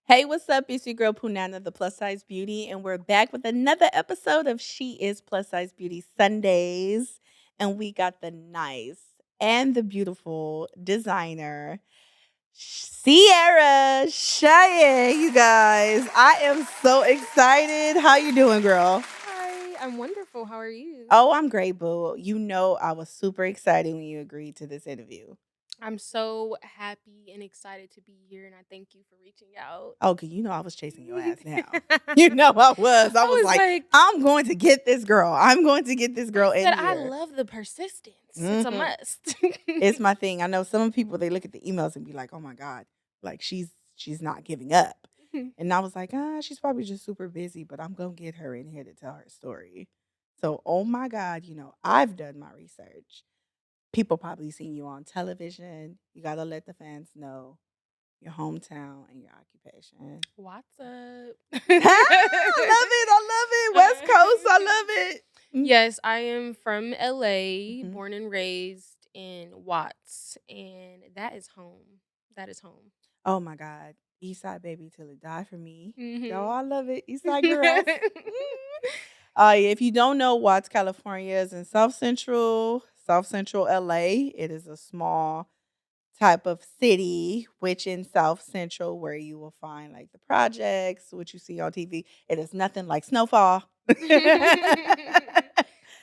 Hey, what's up? It's your girl Punana, the Plus Size Beauty, and we're back with another episode of She is Plus Size Beauty Sundays. And we got the nice and the beautiful designer, Ciara Chyanne, you guys. I am so excited. How you doing, girl? Hi, I'm wonderful. How are you? Oh, I'm great, boo. You know I was super excited when you agreed to this interview. I'm so happy and excited to be here, and I thank you for reaching out. Okay, you know I was chasing your ass down. You know I was. I I was was like, like, I'm going to get this girl. I'm going to get this I girl in said, I here. love the persistence. It's a Mhm. must. It's my thing. I know some people they look at the emails and be like, "Oh my god, like she's not giving up." And I was like, she's probably just super busy, but I'm going to get her in here to tell her story. So, oh my god, I've done my research. People probably seen you on television. You got to let the fans know your hometown and your occupation. What's up? I love it. West Coast, I love it. Yes, I am from LA, Mhm. born and raised in Watts, and that is home. That is home. Oh my God. East Side baby till it die for me. Y'all, Hmm I love it. East Side girls. Yeah, if you don't know, Watts, California is in South Central LA. It is a small type of city, which in South Central, where you will find like the projects, which you see on TV. It is nothing like Snowfall.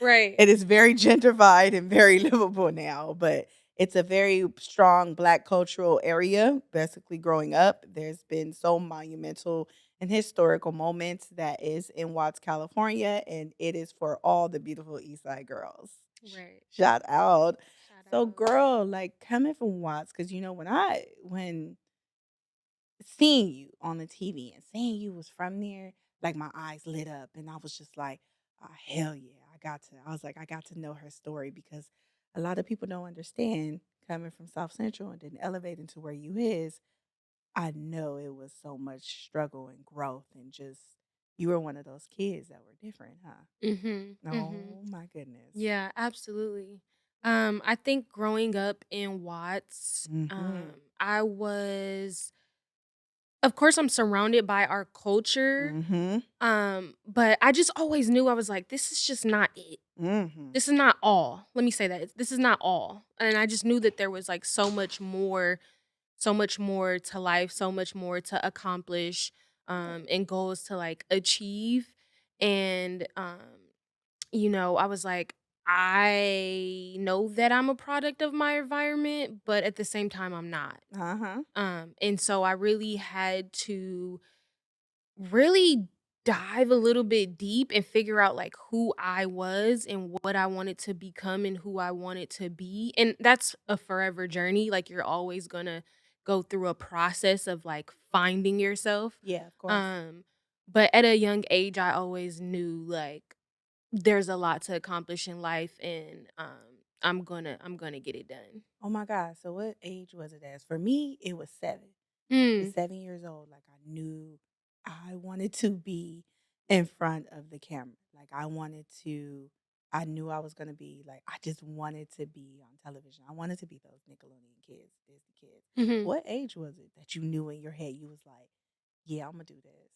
Right. It is very gentrified and very livable now, but it's a very strong Black cultural area. Basically, growing up, there's been so monumental and historical moments that is in Watts, California, and it is for all the beautiful East Side girls. Right. Shout out. Shout So, out. girl, like coming from Watts, because when seeing you on the TV and seeing you was from there, like my eyes lit up and I was just like, oh, hell yeah. I got to know her story because a lot of people don't understand coming from South Central and then elevating to where you is. I know it was so much struggle and growth and just you were one of those kids that were different, huh? Mhm. Mhm. Oh my goodness. Yeah, absolutely. I think growing up in Watts, Mm-hmm. I was, of course, I'm surrounded by our culture. Mm-hmm. But I just always knew I was like, this is just not it. Mm-hmm. This is not all. Let me say that. This is not all. And I just knew that there was like so much more to life, so much more to accomplish, and goals to like achieve. And I was like, I know that I'm a product of my environment, but at the same time, I'm not. Uh-huh. And so I really had to really dive a little bit deep and figure out like who I was and what I wanted to become and who I wanted to be. And that's a forever journey. Like you're always going to go through a process of like finding yourself. Yeah, of course. Um but at a young age I always knew like there's a lot to accomplish in life, and I'm going to get it done. Oh my God. So what age was it as? For me, it was 7. At Mm. 7 years old, like I knew I wanted to be in front of the camera. I knew I was gonna be like I just wanted to be on television. I wanted to be those Nickelodeon kids, Disney kids. Mhm. What age was it that you knew in your head you was like, yeah, I'm gonna do this?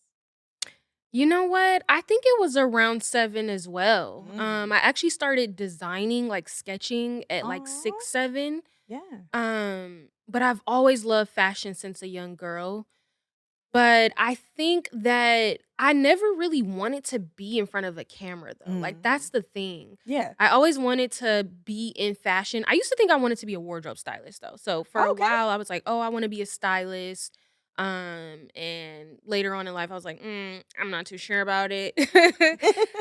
You know what? I think it was around 7 as well. Mm-hmm. I actually started designing, like, sketching at, like, Oh, 6, 7. yeah. But I've always loved fashion since a young girl. But I think that I never really wanted to be in front of a camera, though. Like, Mm-hmm. that's the thing. Yeah. I always wanted to be in fashion. I used to think I wanted to be a wardrobe stylist, though. So for a Okay. while, I was like, "Oh, I want to be a stylist." And later on in life, I was like, "I'm not too sure about it."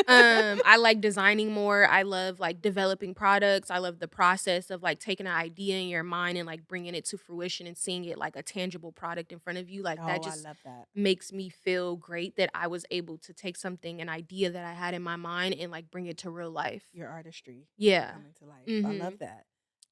I like designing more. I love like developing products. I love the process of like taking an idea in your mind and like bringing it to fruition and seeing it like a tangible product in front of you. Like that Oh, I just love that. makes me feel great that I was able to take something, an idea that I had in my mind, and like bring it to real life. Your artistry Yeah. coming to life. I love Mhm. that.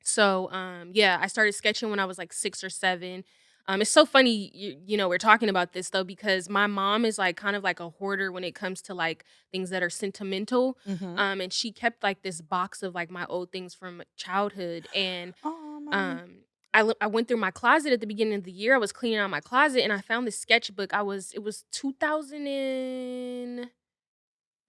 So, yeah, I started sketching when I was like 6 or 7. It's so funny, we're talking about this though because my mom is like kind of like a hoarder when it comes to like things that are sentimental. Mm-hmm. And she kept like this box of like my old things from childhood, and Oh, mommy. um I went through my closet at the beginning of the year. I was cleaning out my closet and I found this sketchbook. It was 2000 and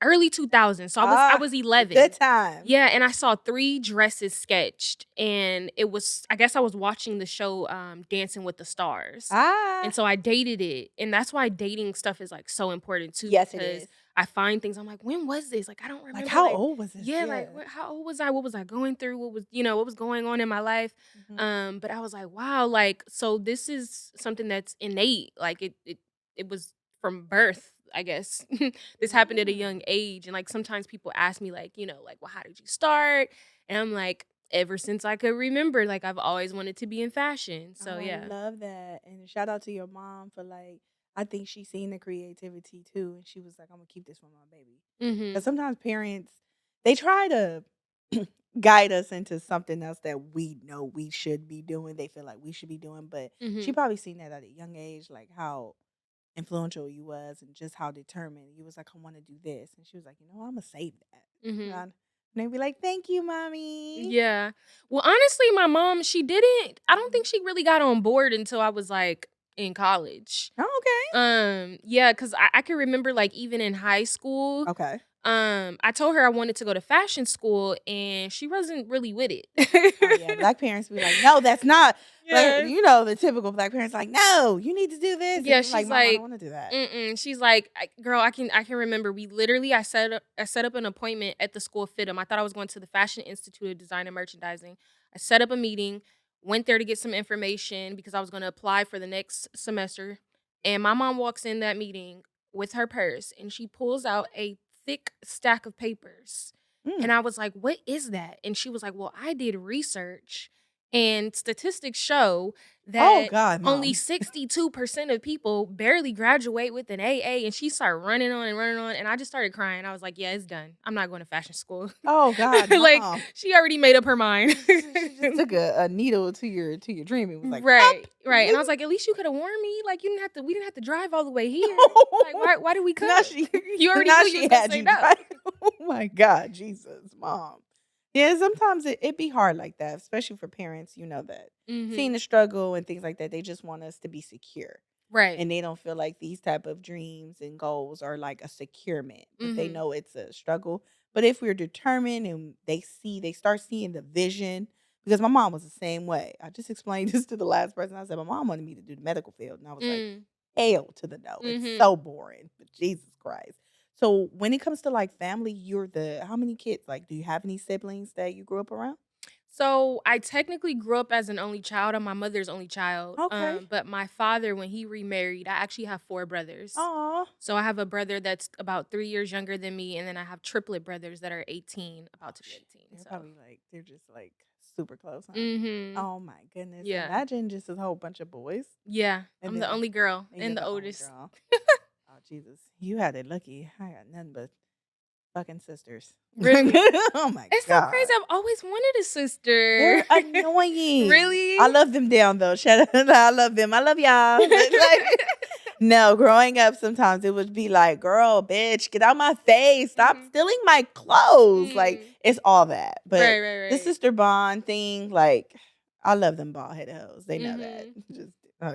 early 2000s. So I Ah, was the good 11. times. Yeah, and I saw 3 dresses sketched, and it was I guess I was watching the show, Dancing with the Stars, Ah. and so I dated it, and that's why dating stuff is, like, so important too Yes, it because is. I find things I'm like, "When was this?" Like, I don't Like, remember, how like old was this? yeah, like, Yeah. what how old was I? What was I going through? What was what was going on in my life? Mhm. But I was like, "Wow," like, so this is something that's innate, like, it was from birth, I guess. This happened at a Mm. young age, and, like, sometimes people ask me, like, like, "Well, how did you start?" And I'm like, "Ever since I could remember, like, I've always wanted to be in fashion." So, Oh, I yeah. love that. And shout out to your mom for like, I think she seen the creativity too. And she was like, I'm gonna keep this for my baby. Because Mhm. sometimes parents, they try to guide us into something else that we know we should be doing. They feel like we should be doing. But she Mhm. probably seen that at a young age, like how influential you was and just how determined you was like, I want to do this. And she was like, I'm gonna save that. Mhm. And they'd be like, thank you, mommy. Yeah. Well, honestly, my mom, she didn't I don't Mhm. think she really got on board until I was, like, in college. Oh, Yeah, cause I can remember, like, even in high school, okay. Okay. I told her I wanted to go to fashion school, and she wasn't really with Oh, yeah, it. black parents be like, "No, that's not," like, Yeah. the typical black parents like, "No, you need to do this," and Yeah, you're like, she's "Mom, I don't like, wanna do that." "Mm-mm." She's like, Girl, I can remember we literally I set up an appointment at the school of FITM. I thought I was going to the Fashion Institute of Design and Merchandising. I set up a meeting, went there to get some information because I was gonna apply for the next semester, and my mom walks in that meeting with her purse, and she pulls out a thick stack of papers, Mm. and I was like, "What is that?" And she was like, "Well, I did research, and statistics show Oh that god, only mom. 62% of people barely graduate with an AA," and she started running on and running on, and I just started crying. I was like, "Yeah, it's done. I'm not going to fashion school." Oh god, Like, mom. she already made up her mind. She just took a needle to your dream and was like, Right, "Up." right, and I was like, "At least you coulda warned me, like, you didn't have to we didn't have to drive all the way here. Like, why did we Now come? she You already now knew you she was gonna had say you no." drive. Oh my god, Jesus, mom. Yeah, sometimes it be hard like that, especially for parents, that seeing Mhm. the struggle and things like that, they just want us to be secure. Right. And they don't feel like these type of dreams and goals are like a securement, but they Mhm. know it's a struggle. But if we're determined and they start seeing the vision, because my mom was the same way. I just explained this to the last person. I said my mom wanted me to do the medical field, and I was like, Mm. hell to the no. It's Mhm. so boring. But Jesus Christ. So when it comes to like family, you're the how many kids? Like, do you have any siblings that you grew up around? So I technically grew up as an only child. I'm my mother's only child. Okay. But my father, when he remarried, I actually have 4 brothers. Aw. So I have a brother that's about 3 years younger than me, and then I have triplet brothers that are 18, Oh, about to be 18. they're So, probably like they're just like super close, huh? mhm, Oh my goodness. yeah, Imagine just a whole bunch of boys yeah. and I'm the then only girl and you're and the the only oldest. girl. Oh Jesus. You had it lucky. I got nothing but fucking sisters. Really, Oh my it's so crazy. God. I've always wanted a sister. They're annoying. I Really? love them down though. Shout out, I love them. I love y'all. But like no, growing up sometimes it would be like, girl, bitch, get out my face. Stop Mhm. stealing my clothes. Like Mm. it's all that. But Right, right, the right. sister bond thing, like I love them bald headed hoes. They know that. Mhm. Just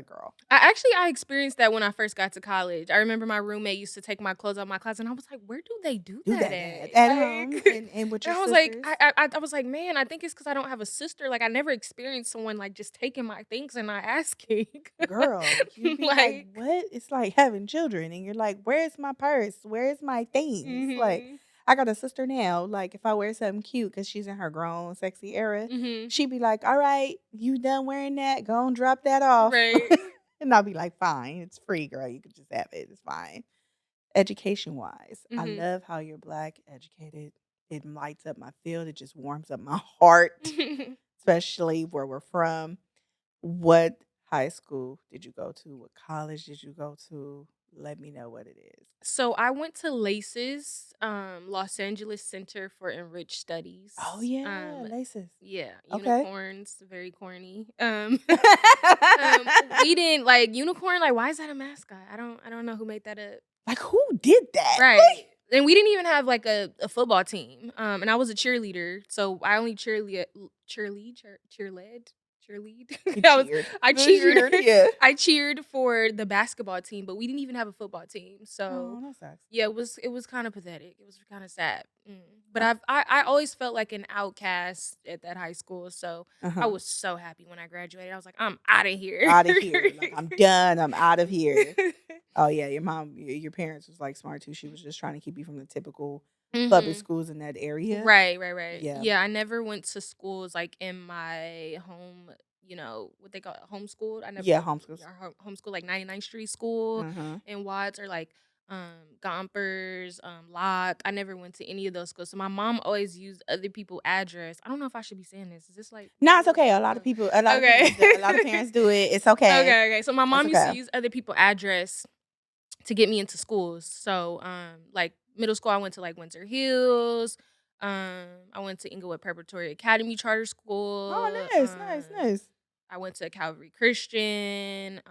girl. I experienced that when I first got to college. I remember my roommate used to take my clothes out of my closet, and I was like, "Where do they do Do that that at?" at home Like, and with and your I was like, sisters. I was like, "Man, I think it's because I don't have a sister. Like, I never experienced someone like just taking my things and not asking." Girl, you'd be like, Like, "What?" It's like having children, and you're like, "Where's my purse? Where's my things?" Like, mhm, I got a sister now. Like, if I wear something cute, because she's in her grown, sexy era, mhm, she'd be like, "All right, you done wearing that? Go and drop that off." right, And I'll be like, "Fine, it's free, girl. You can just have it. It's fine." Education wise, I mhm. love how you're black, educated. It lights up my field. It just warms up my heart, especially where we're from. What high school did you go to? What college did you go to? Let me know what it is. So I went to LACES, Los Angeles Center for Enriched Oh Studies. yeah, laces. Yeah, Okay. unicorns, very corny. We didn't like unicorn. Like, why is that a mascot? I don't know who made that up. Like who did that? Right, and we didn't even have like a football team. And I was a cheerleader, so I only cheerlead, cheerlead, cheerled, cheerlead. You I was cheered. I You cheered cheered, yeah. I cheered for the basketball team, but we didn't even have a football team. So, Oh, that sucks. yeah, it was kinda pathetic. It was kinda sad. But Uh I always felt like an outcast at that high school, so I Uh-huh. was so happy when I graduated. I was like, "I'm outta here." Out of here. Like, I'm done. I'm out of here. Oh, yeah, your mom your parents was, like, smart too. She was just trying to keep you from the typical public Mhm. schools in that area. Right, right, right. Yeah. Yeah, I never went to schools, like, in my home, what they call it, homeschooled. I never Yeah, went homeschools. homeschool, like, 99th Street School Uh-huh. in Watts or, like, Gompers, Locke. I never went to any of those schools, so my mom always used other people's address. I don't know if I should be saying this. Is this, like, No, it's weird? okay. A lot of Oh, people a lot of okay. parents do a lot of parents do it. It's okay. Okay, okay. So my It's mom used to okay. use other people's address to get me into schools. So, like middle school, I went to like Windsor Hills. I went to Inglewood Preparatory Academy Charter Oh, School. nice, nice, nice. I went to Calvary Christian.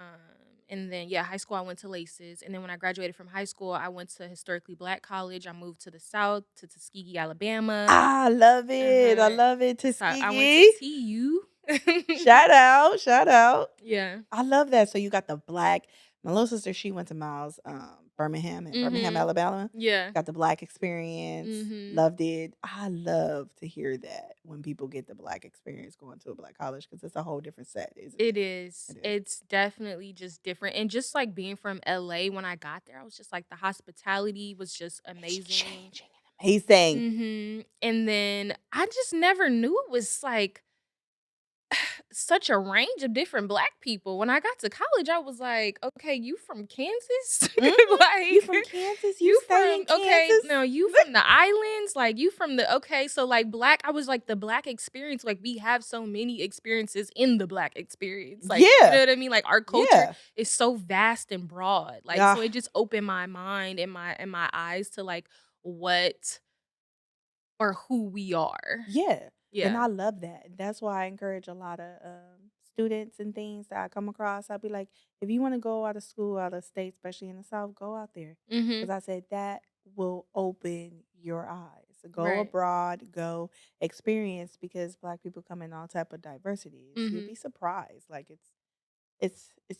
And then high school I went to Laces. And then when I graduated from high school, I went to historically black college. I moved to the South to Tuskegee, Alabama. I love it. I Uh-huh. love it, So I went to Tuskegee. TU. Shout out, shout out. Yeah. I love that. So you got the black my little sister, she went to Miles, Birmingham, Mhm. Alabama. Yeah. Got the black experience. Mhm. Loved it. I love to hear that when people get the black experience going to a black college because it's a whole different set, isn't It it? is. It is. It's definitely just different. And just like being from LA when I got there, I was just like the hospitality was just It's amazing. changing and amazing. And then I just never knew it was like such a range of different black people. When I got to college, I was like, "Okay, you from Kansas? Mhm. You Like, from Kansas? You you stay in from okay, Kansas? no, you from the islands? Like, you from the okay, so like black, I was like the black experience, like we have so many experiences in the black experience. Like, you Yeah. know what I mean? Like our culture Yeah. is so vast and broad. Like, Yeah. so it just opened my mind and my eyes to like what or who we are. Yeah, and Yeah. I love that. That's why I encourage a lot of, students and things that I come across. I'll be like, "If you wanna go out of school, out of state, especially in the South, go out there," Mhm. because I said that will open your eyes. Go Right. abroad, go experience because Black people come in all type of diversities. You'll Mhm. be surprised. Like, it's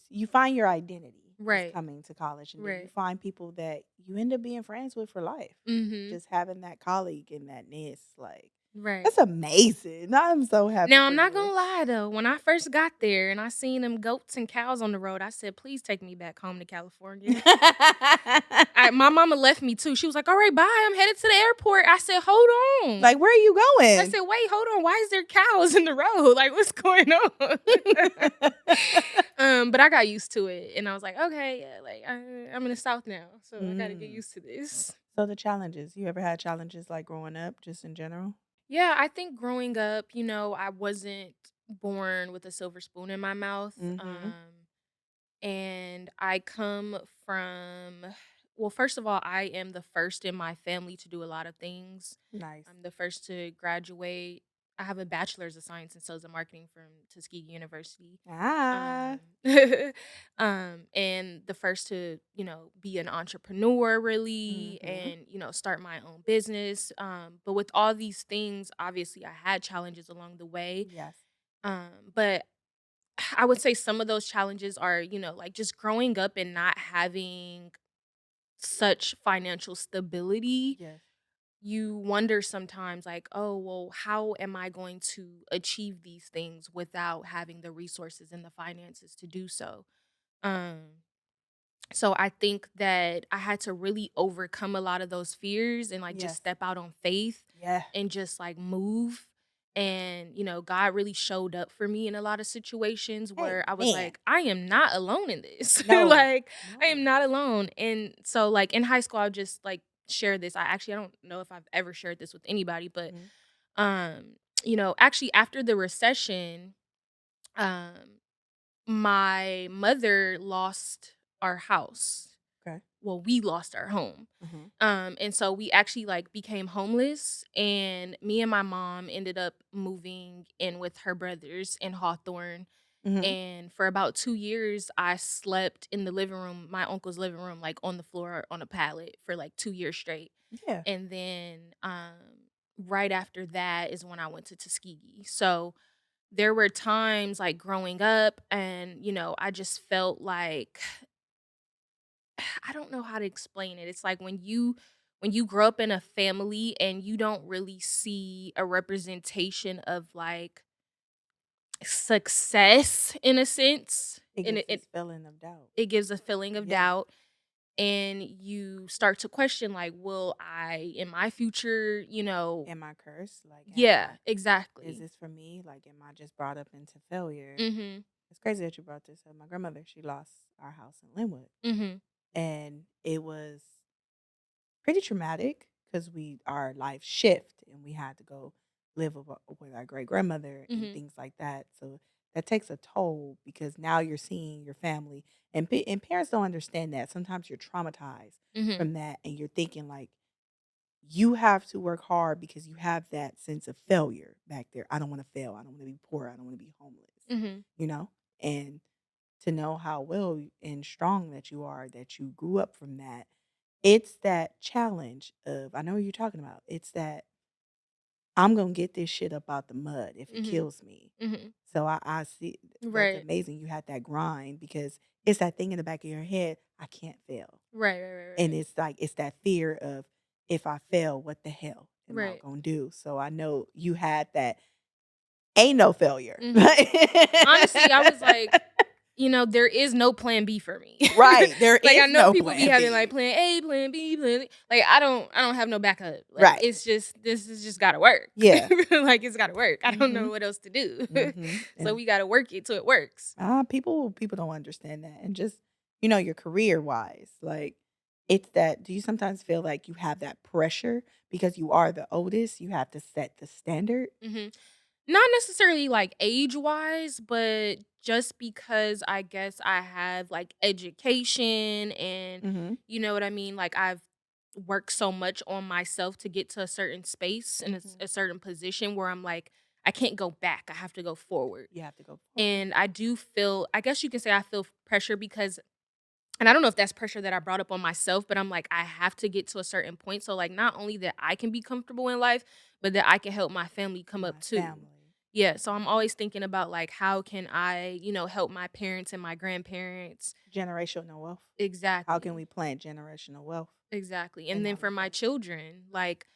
you find your identity just Right. coming to college, and then you Right. find people that you end up being friends with for life. Mhm. Just having that colleague and that nest, like, Right. that's amazing. I'm so happy Now, I'm for not you. gonna lie though, when I first got there and I seen them goats and cows on the road, I said, "Please take me back home to California." My mama left me too. She was like, "All right, bye. I'm headed to the airport." I said, "Hold on." Like, where are you I going? said, "Wait, hold on. Why is there cows in the road? Like, what's going on?" But I got used to it, and I was like, "Okay, yeah, like I'm in the South now, so I got to get Mm. used to this." So the challenges, you ever had challenges, like, growing up, just in general? Yeah, I think growing up, I wasn't born with a silver spoon in my mouth. Mhm. And I come from, well, first of all, I am the first in my family to do a lot of things. Nice. I'm the first to graduate. I have a bachelor's of science in sales and marketing from Tuskegee University. Ah. And the first to, be an entrepreneur really Mhm. and, start my own business. But with all these things, obviously I had challenges along the way. Yes. But I would say some of those challenges are, like just growing up and not having such financial stability. Yes. You wonder sometimes, like, oh, well, how am I going to achieve these things without having the resources and the finances to do so? Um, so I think that I had to really overcome a lot of those fears and like just Yes. step out on faith Yeah. and just like move. And, God really showed up for me in a lot of situations where I was Amen. like, I am not alone in this. No. Like, I am No. not alone. And so, like, in high school, I'll just like share this. I don't know if I've ever shared this with anybody, but, Mhm. actually, after the recession, um, my mother lost our house. Okay. Well, we lost our home. Mhm. And so we actually like became homeless and me and my mom ended up moving in with her brothers in Hawthorne. Mhm. And for about 2 years, I slept in the living room, my uncle's living room, like on the floor on a pallet for like 2 years straight. Yeah. And then right after that is when I went to Tuskegee. So there were times, like, growing up and, I just felt like I don't know how to explain it. It's like when you grow up in a family and you don't really see a representation of, like, success in a sense, It and gives it this feeling of doubt. it gives a feeling of Yeah. doubt, and you start to question, like, will I in my future, Am I cursed? Like, Yeah, is exactly. this for me? Like, am I just brought up into failure? Mhm. It's crazy that you brought this up. My grandmother, she lost our house in Linwood, Mhm. and it was pretty traumatic because our life shift and we had to go live with our great grandmother and Mhm. things like that. So that takes a toll because now you're seeing your family and parents don't understand that. Sometimes you're traumatized Mhm. from that and you're thinking like you have to work hard because you have that sense of failure back there. I don't want to fail. I don't want to be poor. I don't want to be homeless. Mhm. You know? And to know how well and strong that you are, that you grew up from that, it's that challenge of I know what you're talking about. It's that I'm gonna get this shit up out the mud if it Mhm. kills me. Mhm. So I see that's Right. amazing you had that grind because it's that thing in the back of your head, I can't fail. Right, right, right, And right. it's like it's that fear of if I fail, what the hell am I Right. gonna do? So I know you had that ain't no failure. Mhm. Honestly, I was like, there is no plan B for me. Right. There Like, I is know no people be plan having, like, B. plan A, plan B, plan like, I don't have no backup. Like, Right. it's just this is just gotta work. Yeah. Like, it's gotta work. I don't know Mhm. what else to do. Mhm. So And we gotta work it till it works. people don't understand that, and just your career wise, like it's that. Do you sometimes feel like you have that pressure because you are the oldest? You have to set the standard. Mhm. Not necessarily, like, age-wise, but just because I guess I have, like, education and Mhm. you know what I mean? Like, I've worked so much on myself to get to a certain space and Mhm. a certain position where I'm like, I can't go back, I have to go forward. You have to go forward. And I do feel I guess you can say I feel pressure because and I don't know if that's pressure that I brought up on myself, but I'm like, I have to get to a certain point. So, like, not only that I can be comfortable in life, but that I can help my family come up My too. family. Yeah. So I'm Mhm. always thinking about like how can I, help my parents and my grandparents. Generational wealth. How can Exactly. we plant generational wealth Exactly. And and then not for my reverse it? children, like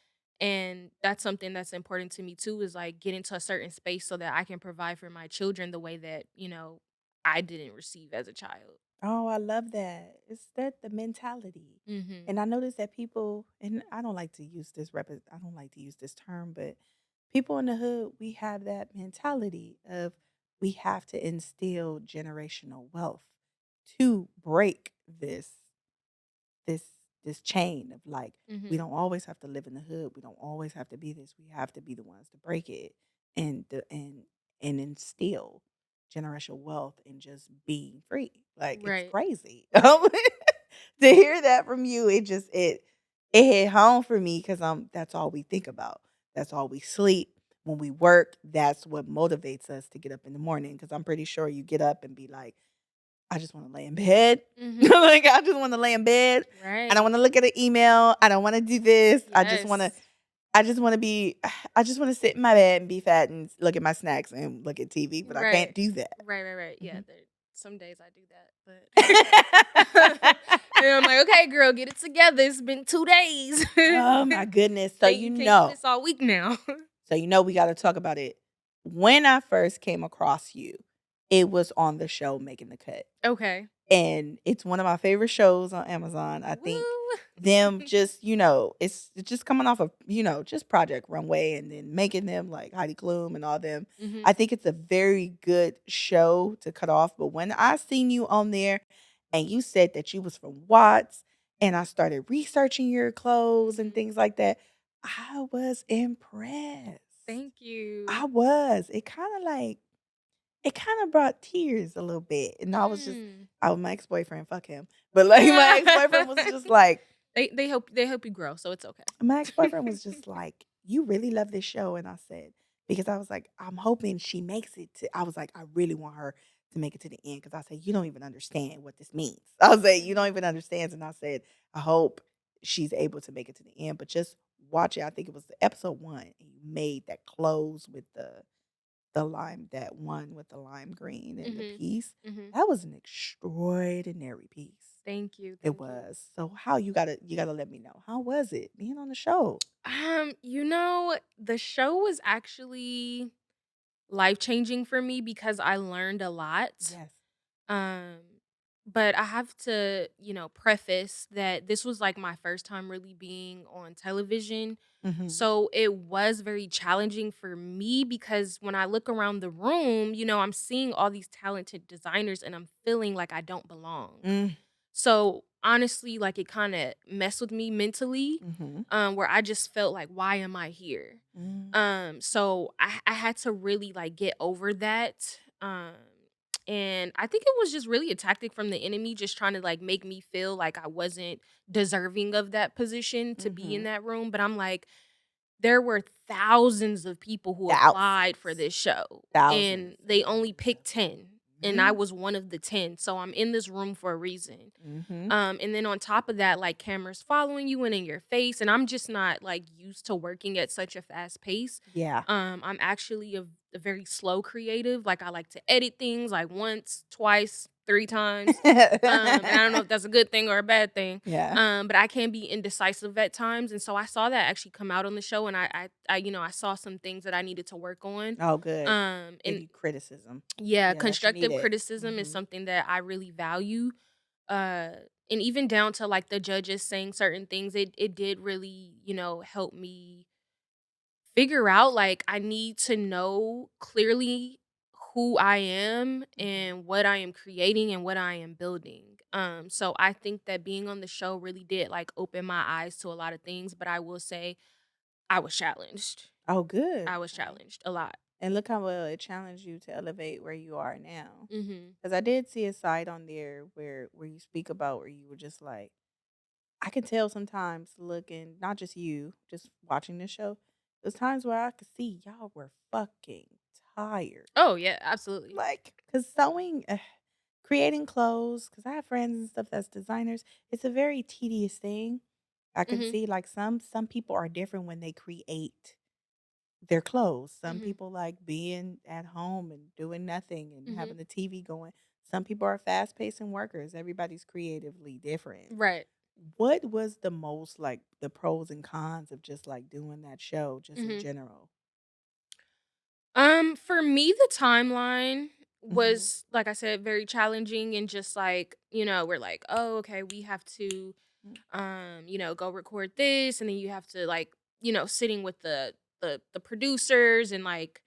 and that's something that's important to me too, is like get into a certain space so that I can provide for my children the way that, I didn't receive as a child. Oh, I love that. It's that the mentality. Mhm. And I notice that people, and I don't like to use I don't like to use this term, but people in the hood, we have that mentality of we have to instill generational wealth to break this this chain of like we Mhm. don't always have to live in the hood. We don't always have to be this. We have to be the ones to break it and and instill generational wealth and just being free. Like it's Right. crazy. To hear that from you, it hit home for me because that's all we think about. That's all we sleep. When we work, that's what motivates us to get up in the morning. Because I'm pretty sure you get up and be like, I just wanna lay in bed. Mhm. Like, I just wanna lay in bed. I don't Right. wanna look at an email. I don't wanna do this. Yes. I just wanna be I just wanna sit in my bed and be fat and look at my snacks and look at TV, but I can't Right. do that. Right, right, right. Yeah, Mhm. some days I do that, but and I'm like, "Okay, girl, get it together. It's been 2 days. Oh my goodness. You can't do this all week now." We gotta talk about it. When I first came across you, it was on the show Making the Cut. Okay. And it's one of my favorite shows on Amazon. I think Woo. them just, it's just coming off of, just Project Runway and then making them like Heidi Klum and all them. Mhm. I think it's a very good show to cut off. But when I seen you on there and you said that you was from Watts and I started researching your clothes and Mhm. things like that, I was impressed. Thank you. I was. It kinda brought tears a little bit, and I was just Mm. my ex-boyfriend, fuck him, but, like, my ex-boyfriend was just like They help you grow, so it's okay. my ex-boyfriend was just like, "You really love this show?" And I said because I was like, "I'm hoping she makes it to" I was like, "I really want her to make it to the end," because I said, "You don't even understand what this means." I was like, "You don't Mhm. even understand," and I said, "I hope she's able to make it to the end," but just watch it, I think it was episode 1, and you made that close with the lime that one with the lime green and the Mhm. piece. Mhm. That was an extraordinary piece. Thank you, It thank you. was. So how you gotta let me know. How was it being on the show? The show was actually life-changing for me because I learned a lot. Yes. Um, but I have to, preface that this was like my first time really being on television. Mhm. So it was very challenging for me because when I look around the room, I'm seeing all these talented designers and I'm feeling like I don't belong. Mm. So, honestly, like, it kinda messed with me mentally, Mhm. where I just felt like, "Why am I here?" Mm. So I had to really, like, get over that, and I think it was just really a tactic from the enemy just trying to, like, make me feel like I wasn't deserving of that position to be in Mhm. that room, but I'm like, there were thousands of people who applied for Thousands. this show, and Thousands and they only thousands of picked people. 10, and I Mhm. was one of the 10, so I'm in this room for a reason. Mhm. And then on top of that, like, cameras following you and in your face, and I'm just not, like, used to working at such a fast pace. Yeah. I'm actually a very slow creative, like, I like to edit things, like, once, twice, 3 times, and I don't know if that's a good thing or a bad thing, Yeah. but I can be indecisive at times, and so I saw that actually come out on the show, and I saw some things that I needed to work on, Oh, good. Give and you criticism. yeah, Yeah, that you need constructive it. criticism is Mhm. something that I really value, uh, and even down to, like, the judges saying certain things, it did really, help me figure out, like, I need to know clearly who I am Mhm. and what I am creating and what I am building. So I think that being on the show really did, like, open my eyes to a lot of things, but I will say I was challenged. Oh, good. I was challenged a lot. And look how well it challenged you to elevate where you are now. Mhm. Because I did see a side on there where you speak about where you were just like, I can tell sometimes looking, not just you, just watching the show. There's times where I could see y'all were fucking tired. Oh, yeah, absolutely. Like, cause sewing, creating clothes, cause I have friends and stuff that's designers. It's a very tedious thing. I can Mhm. see like some people are different when they create their clothes. Some Mhm. people like being at home and doing nothing and Mhm. having the TV going. Some people are fast paced and workers. Everybody's creatively different. Right. What was the most like the pros and cons of just like doing that show just in Mhm. general? For me, the timeline Mhm. was, like I said, very challenging and just like, we're like, oh, okay, we have to Mm. go record this, and then you have to like, sitting with the producers and like,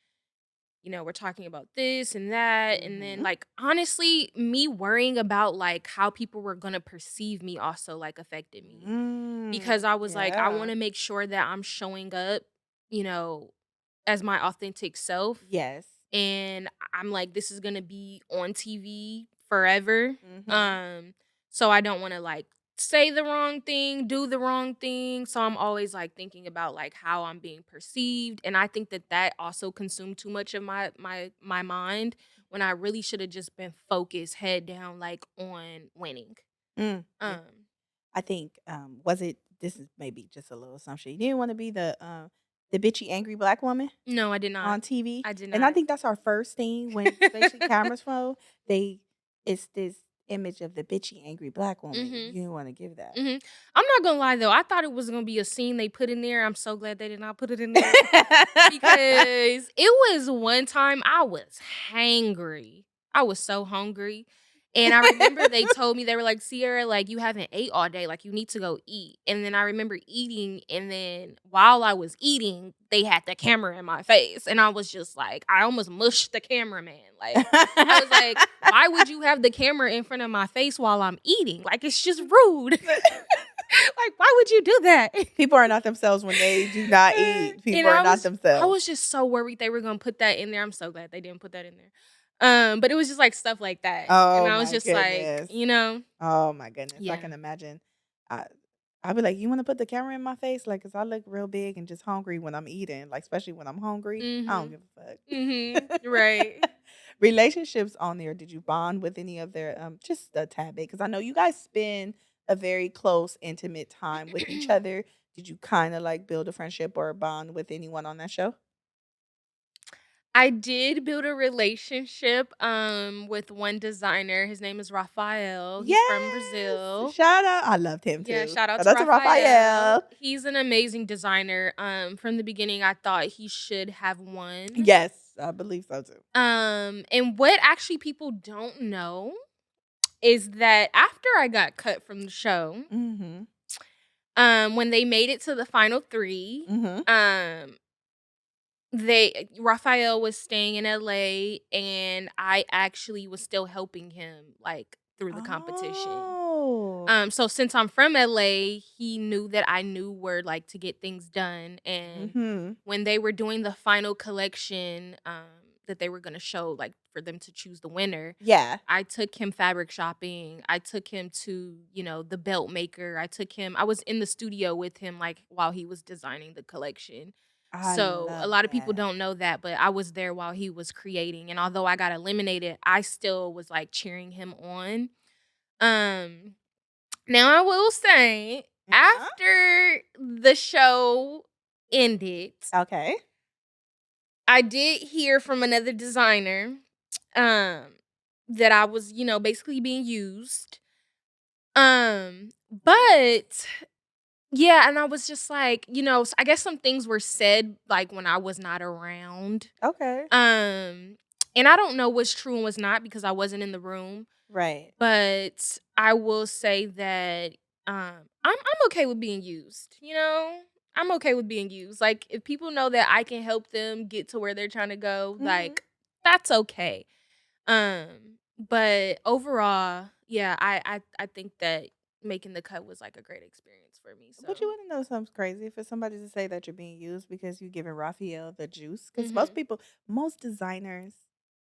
we're talking about this and that. And then Mhm. like honestly, me worrying about like how people were gonna perceive me also like affected me. Because Mm. I was like, I Yeah. want to make sure that I'm showing up, you know, as my authentic self. Yes. And I'm like, this is gonna be on TV forever. Mhm. Um, so I don't wanna like say the wrong thing, do the wrong thing. So I'm always like thinking about like how I'm being perceived. And I think that that also consumed too much of my mind when I really should have just been focused, head down, like on winning. Mm. Yeah. Um, I think was it this is maybe just a little assumption. You didn't want to be the bitchy angry black woman no, I did not. on TV. I did And I not. think that's our first thing when especially cameras roll, they it's this image of the bitchy angry black woman. Mhm. You didn't want to give that. Mhm. I'm not gonna lie though, I thought it was gonna be a scene they put in there. I'm so glad they did not put it in there because it was one time I was hangry. I was so hungry. And I remember they told me, they were like, Sierra, like, you haven't ate all day. Like, you need to go eat. And then I remember eating. And then while I was eating, they had the camera in my face. And I was just like, I almost mushed the cameraman. Like, I was like, why would you have the camera in front of my face while I'm eating? Like, it's just rude. Like, why would you do that? People are not themselves when they do not eat. And People are I not was I themselves. was just so worried they were gonna put that in there. I'm so glad they didn't put that in there. But it was just like stuff like that. And Oh I was my just like, goodness. Oh my goodness. I yeah. can imagine. I I'd be like, "You wanna put the camera in my face?" Like, 'cause I look real big and just hungry when I'm eating, like, especially when I'm hungry. I don't Mhm. give a Mhm. fuck. Right. Relationships on there, did you bond with any of their, just a tad bit? Because I know you guys spend a very close, intimate time with each other. Did you kinda, like, build a friendship or a bond with anyone on that show? I did build a relationship, with one designer. His name is Raphael. He's from Yes! Brazil. Shout out. I loved him Yeah, too. shout out Shout to out to Raphael. Raphael. He's an amazing designer. From the beginning, I thought he should have won. Yes, I believe so too. And what actually people don't know is that after I got cut from the show, Mhm. when they made it to the final 3, Mhm. Raphael was staying in LA and I actually was still helping him, like, through the competition. Oh. So since I'm from LA, he knew that I knew where, like, to get things done, and Mhm. when they were doing the final collection, that they were gonna show, like, for them to choose the winner, Yeah. I took him fabric shopping. I took him to, the belt maker. I was in the studio with him, like, while he was designing the collection. I So, a love lot of people that. don't know that, but I was there while he was creating, and although I got eliminated, I still was, like, cheering him on. Um, Now I will say, Yeah. after the show ended, Okay. I did hear from another designer, um, that I was, basically being used. But yeah, and I was just like, I guess some things were said like when I was not around. Okay. Um, and I don't know what's true and what's not because I wasn't in the room. Right. But I will say that I'm okay with being used, I'm okay with being used. Like if people know that I can help them get to where they're trying to go, Mhm. like that's okay. But overall, yeah, I think that making the cut was like a great experience for me. But So, you wanna know something crazy? For somebody to say that you're being used because you giving Raphael the juice, because mhm, most designers,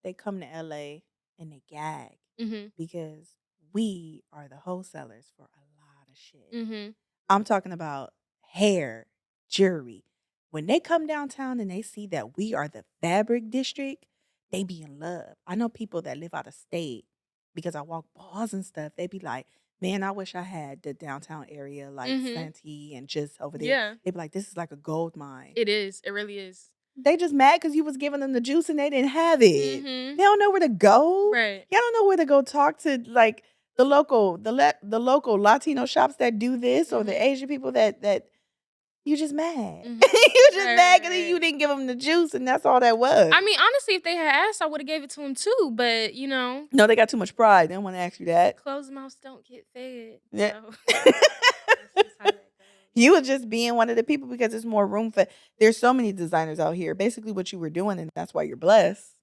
they come to LA and they gag mhm, because we are the wholesalers for a lot of shit. mhm, I'm talking about hair, jewelry. When they come downtown and they see that we are the fabric district, they be in love. I know people that live out of state because I walk balls and stuff. They be like, man, I wish I had the downtown area like mhm. Santee and just over there. Yeah, They be like, this is like a gold mine. it is. It really is. They just mad because you was giving them the juice and they didn't have it. Mhm. They don't know where to go. Right. Y'all don't know where to go talk to like the local Latino shops that do this or the Mhm. Asian people that you just mad. Mhm. You just Right, mad right, because you right. didn't give them the juice and that's all that was. I mean, honestly, if they had asked, I would have gave it to him too. But No, they got too much pride. They don't want to ask you that. closed mouths don't get fed. Yeah. So that's just how that goes. You were just being one of the people because there's more room for there's so many designers out here. Basically what you were doing, and that's why you're blessed.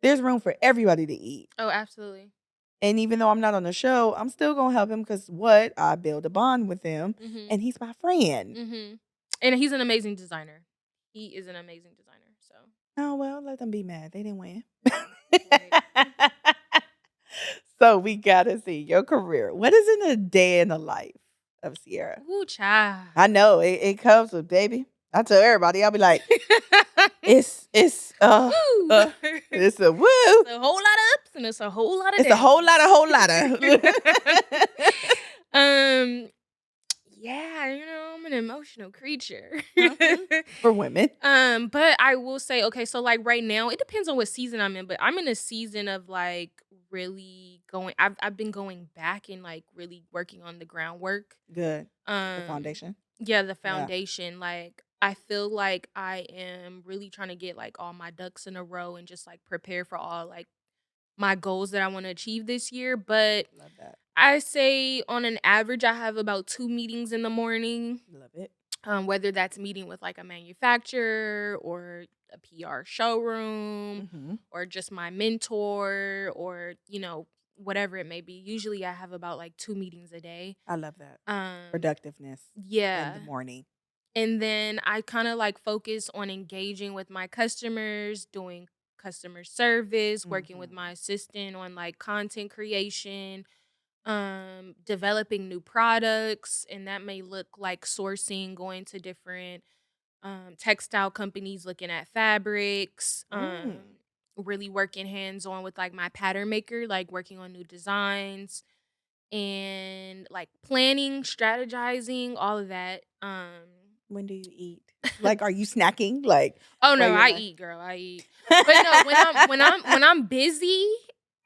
There's room for everybody to eat. Oh, absolutely. And even though I'm not on the show, I'm still gonna help him because what? I build a bond with him Mhm. and he's my friend. Mhm. And he's an amazing designer. He is an amazing designer. So Oh well, let them be mad. They didn't win. right. So we gotta see your career. What is in a day in the life of Ciara? Ooh, child. I know it comes with baby. I tell everybody, I'll be like, it's Woo. uh it's a woo. It's a whole lot of ups and it's a whole lot of It's a whole lot downs. of. um Yeah, I'm an emotional creature. Mhm. For women. But I will say, okay, so like right now, it depends on what season I'm in, but I'm in a season of like really going I've been going back and like really working on the groundwork. Good. The Um foundation. yeah, the Yeah. foundation. Like I feel like I am really trying to get like all my ducks in a row and just like prepare for all like my goals that I want to achieve this year. But Love that. I say on an average, I have about 2 meetings in the morning. Love it. Whether that's meeting with like a manufacturer or a PR showroom Mhm. or just my mentor or, whatever it may be. Usually I have about like 2 meetings a day. I love that. Um, Productiveness in yeah. the morning. And then I kind of like focus on engaging with my customers, doing customer service, working with Mhm. my assistant on like content creation, developing new products, and that may look like sourcing, going to different textile companies, looking at fabrics, Mm. really working hands on with like my pattern maker, like working on new designs and like planning, strategizing, all of that. When do you eat? Like, are you snacking? Like, Oh, where no, you're I like eat, girl, I eat. But no, when I'm busy,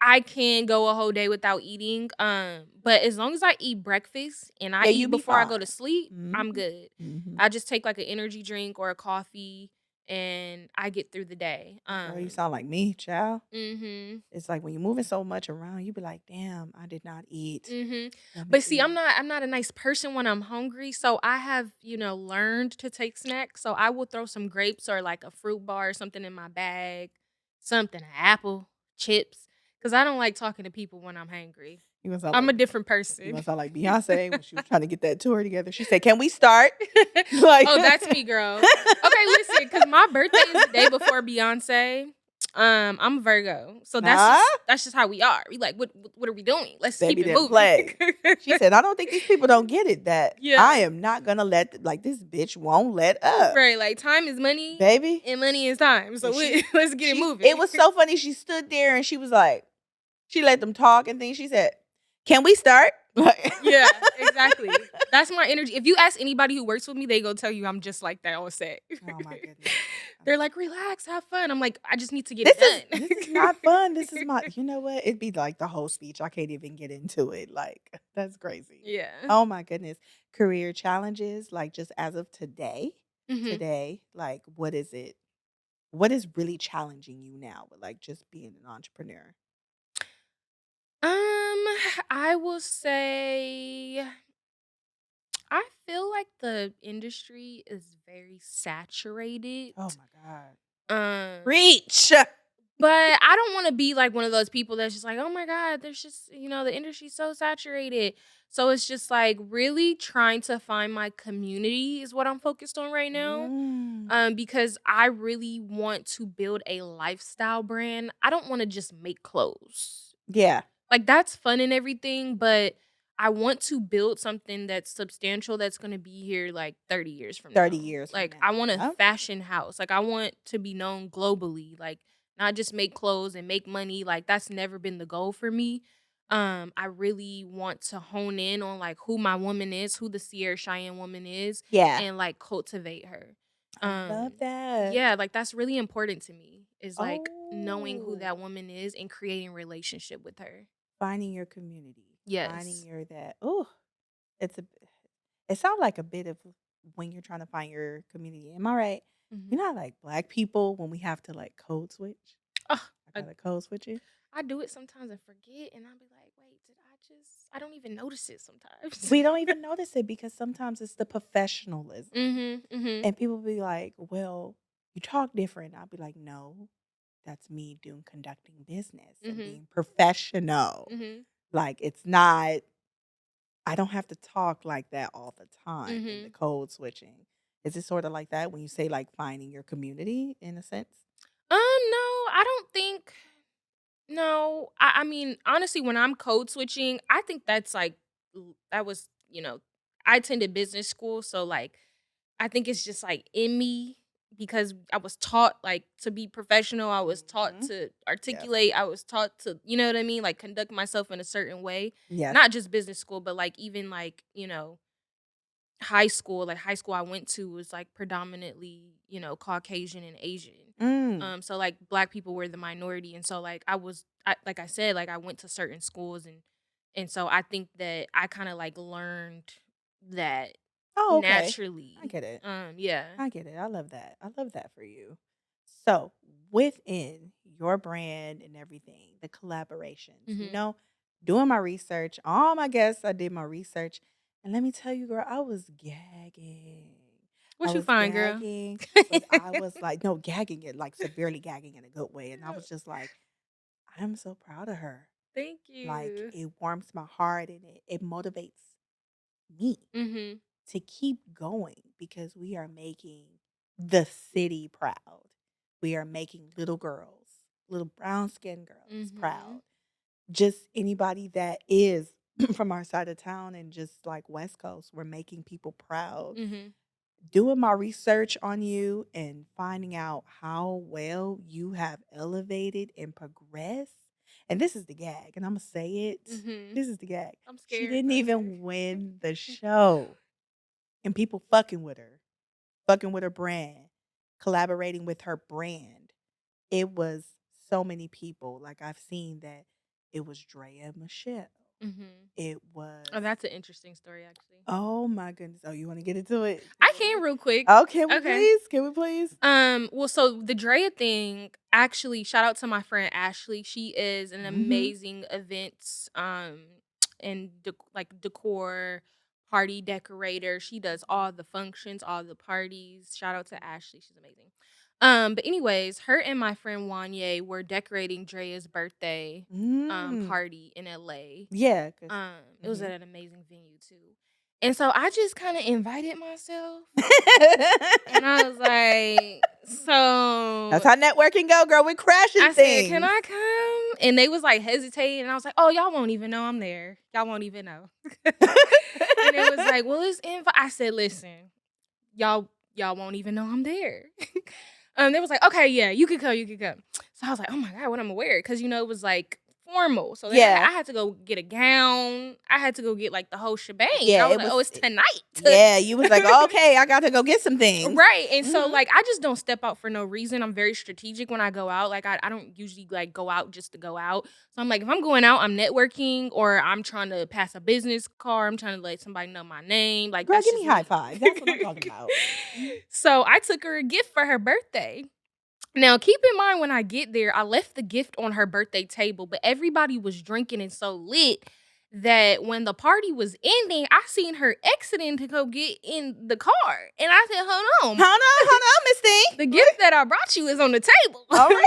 I can go a whole day without eating, but as long as I eat breakfast and I Yeah, you eat be before I go to fine. sleep, Mhm, I'm good. mhm. I just take, like, an energy drink or a coffee, and I get through the day, Girl, you sound like me, child. mhm. It's like when you're moving so much around, you be like, "Damn, I did not eat. Mhm. Let me But see, I'm eat." not I'm not a nice person when I'm hungry, so I have, learned to take snacks. So I will throw some grapes or like a fruit bar or something in my bag, something, an apple, chips, cuz I don't like talking to people when I'm hangry. You gonna sound I'm like a different you person. gonna sound like Beyonce when she was trying to get that tour together. She said, "Can we start?" Like Oh, that's me, girl. Okay, listen, cuz my birthday is the day before Beyonce. I'm a Virgo. So that's Huh? just how we are. We like, what are we doing? Let's keep Baby it didn't moving. play. She said, "I don't think these people don't get it that Yeah. I am not gonna let like this bitch won't let up, Right, like, time is money, baby." and money is time, so And we let's get it it moving. was so funny. She stood there and she was like, she let them talk and things. She said, "Can we start?" Like, Yeah, exactly. That's my energy. If you ask anybody who works with me, they go tell you I'm just like that on set. oh my goodness. They're like, "Relax, have fun." I'm like, "I just need to get it This is done." not fun. This is my you know what? It'd be like the whole speech. I can't even get into it. Like, that's crazy. Yeah. Oh my goodness. Career challenges, like just as of today, Mhm. like what is it? What is really challenging you now with like just being an entrepreneur? Um, I will say I feel like the industry is very saturated. Oh my God. Um Preach. But I don't wanna be like one of those people that's just like, "Oh my god, there's just, the industry's so saturated." So it's just like really trying to find my community is what I'm focused on right now. Mm. Because I really want to build a lifestyle brand. I don't wanna just make clothes. Yeah. Like, that's fun and everything, but I want to build something that's substantial that's gonna be here, like, 30 years from 30 now. years from Like, I now. want a Yep. fashion house. Like, I want to be known globally, like, not just make clothes and make money, like, that's never been the goal for me. I really want to hone in on, like, who my woman is, who the Ciara Chyanne woman is, Yeah. and, like, cultivate her. I love that. Yeah, like, that's really important to me, is, like, knowing who Oh. that woman is and creating relationship with her. Finding your community. Finding Yes. your that. Oh, it's a it sounds like a bit of when you're trying to find your community. Am I right? You Mhm. know how like black people when we have to like code switch? Ugh, I I gotta code switch it. I do it sometimes and forget, and I'll be like, "Wait, did I just" I don't even notice it sometimes. We don't even notice it because sometimes it's the professionalism. Mhm, mhm, And people be like, well, you talk different. I'll be like, no, that's me doing conducting business and mhm, being professional. mhm, Like it's not I don't have to talk like that all the time in the mhm. code switching. Is it sort of like that when you say like finding your community in a sense? No, I don't think no. I mean, honestly, when I'm code switching, I think that's like that was, I attended business school, so like I think it's just like in me because I was taught like to be professional. I was taught Hmm. to Yes. articulate. I was taught to, you know what I mean? Like conduct myself in a certain way. Yes. Not just business school, but like even like, high school. Like high school I went to was like predominantly, Caucasian and Asian. Mm. So like black people were the minority. And so like like I said, like I went to certain schools and so I think that I kind of like learned that Oh, okay. I naturally. get it. Yeah. I get it. I love that. I love that for you. So, within your brand and everything, the collaborations, Mhm. doing my research, all my guests, I did my research. And let me tell you, girl, I was gagging. I What you was find, girl? gagging, but I was like, no, gagging it, like severely gagging in a good way. And I was just like, I'm so proud of her. Thank Like, you. it warms my heart and it motivates me Mhm. to keep going because we are making the city proud. We are making little girls, little brown skinned girls proud. Mhm. Just anybody that is from our side of town and just like West Coast, we're making people proud. Mhm. Doing my research on you and finding out how well you have elevated and progressed. And this is the gag, and I'm going to say it. Mhm. This is the gag. I'm She scared. didn't Okay. even win the show and people fucking with her. fucking with her brand, collaborating with her brand. It was so many people. Like I've seen that it was Drea Michelle. Mhm. It was Oh, that's an interesting story, actually. oh my goodness. Oh, you want to get into it? I can real quick. Oh, can we Okay. please? Can we please? Well, so the Drea thing, actually, shout out to my friend Ashley. She is an Mm-hmm. amazing events, and decor party decorator. She does all the functions, all the parties. Shout out to Ashley. She's amazing. But anyways, her and my friend Wanye were decorating Drea's birthday Mm. party in LA. Yeah, because It was at an amazing venue too. And so I just kind of invited myself. And I was like, that's so how networking go, girl. We're crashing I said, "Can things. I come?" And they was like hesitating. And I was like, "Oh, y'all won't even know I'm there. Y'all won't even know." And it was like, "Well, it's invite." I said, "Listen, y'all won't even know I'm there." They was like, "Okay, yeah, you could come, you could come." So I was like, "Oh my god, what I'm gonna wear?" Because it was like formal. So Yeah. I had to go get a gown. I had to go get like the whole shebang. Yeah, I was it like, was "Oh, it's tonight." yeah, you was like, okay, I got to go get some things. Right. And so Mhm. like I just don't step out for no reason. I'm very strategic when I go out. Like I don't usually like go out just to go out. So I'm like, if I'm going out, I'm networking or I'm trying to pass a business card. I'm trying to let somebody know my name. Like Girl, that's give me just high me. five. That's what I'm talking about. Mhm. So I took her a gift for her birthday. Now, keep in mind when I get there, I left the gift on her birthday table, but everybody was drinking and so lit that when the party was ending, I seen her exiting to go get in the car. And I said, hold on. Hold on, Miss Thing. The gift that I brought you is on the table. All right.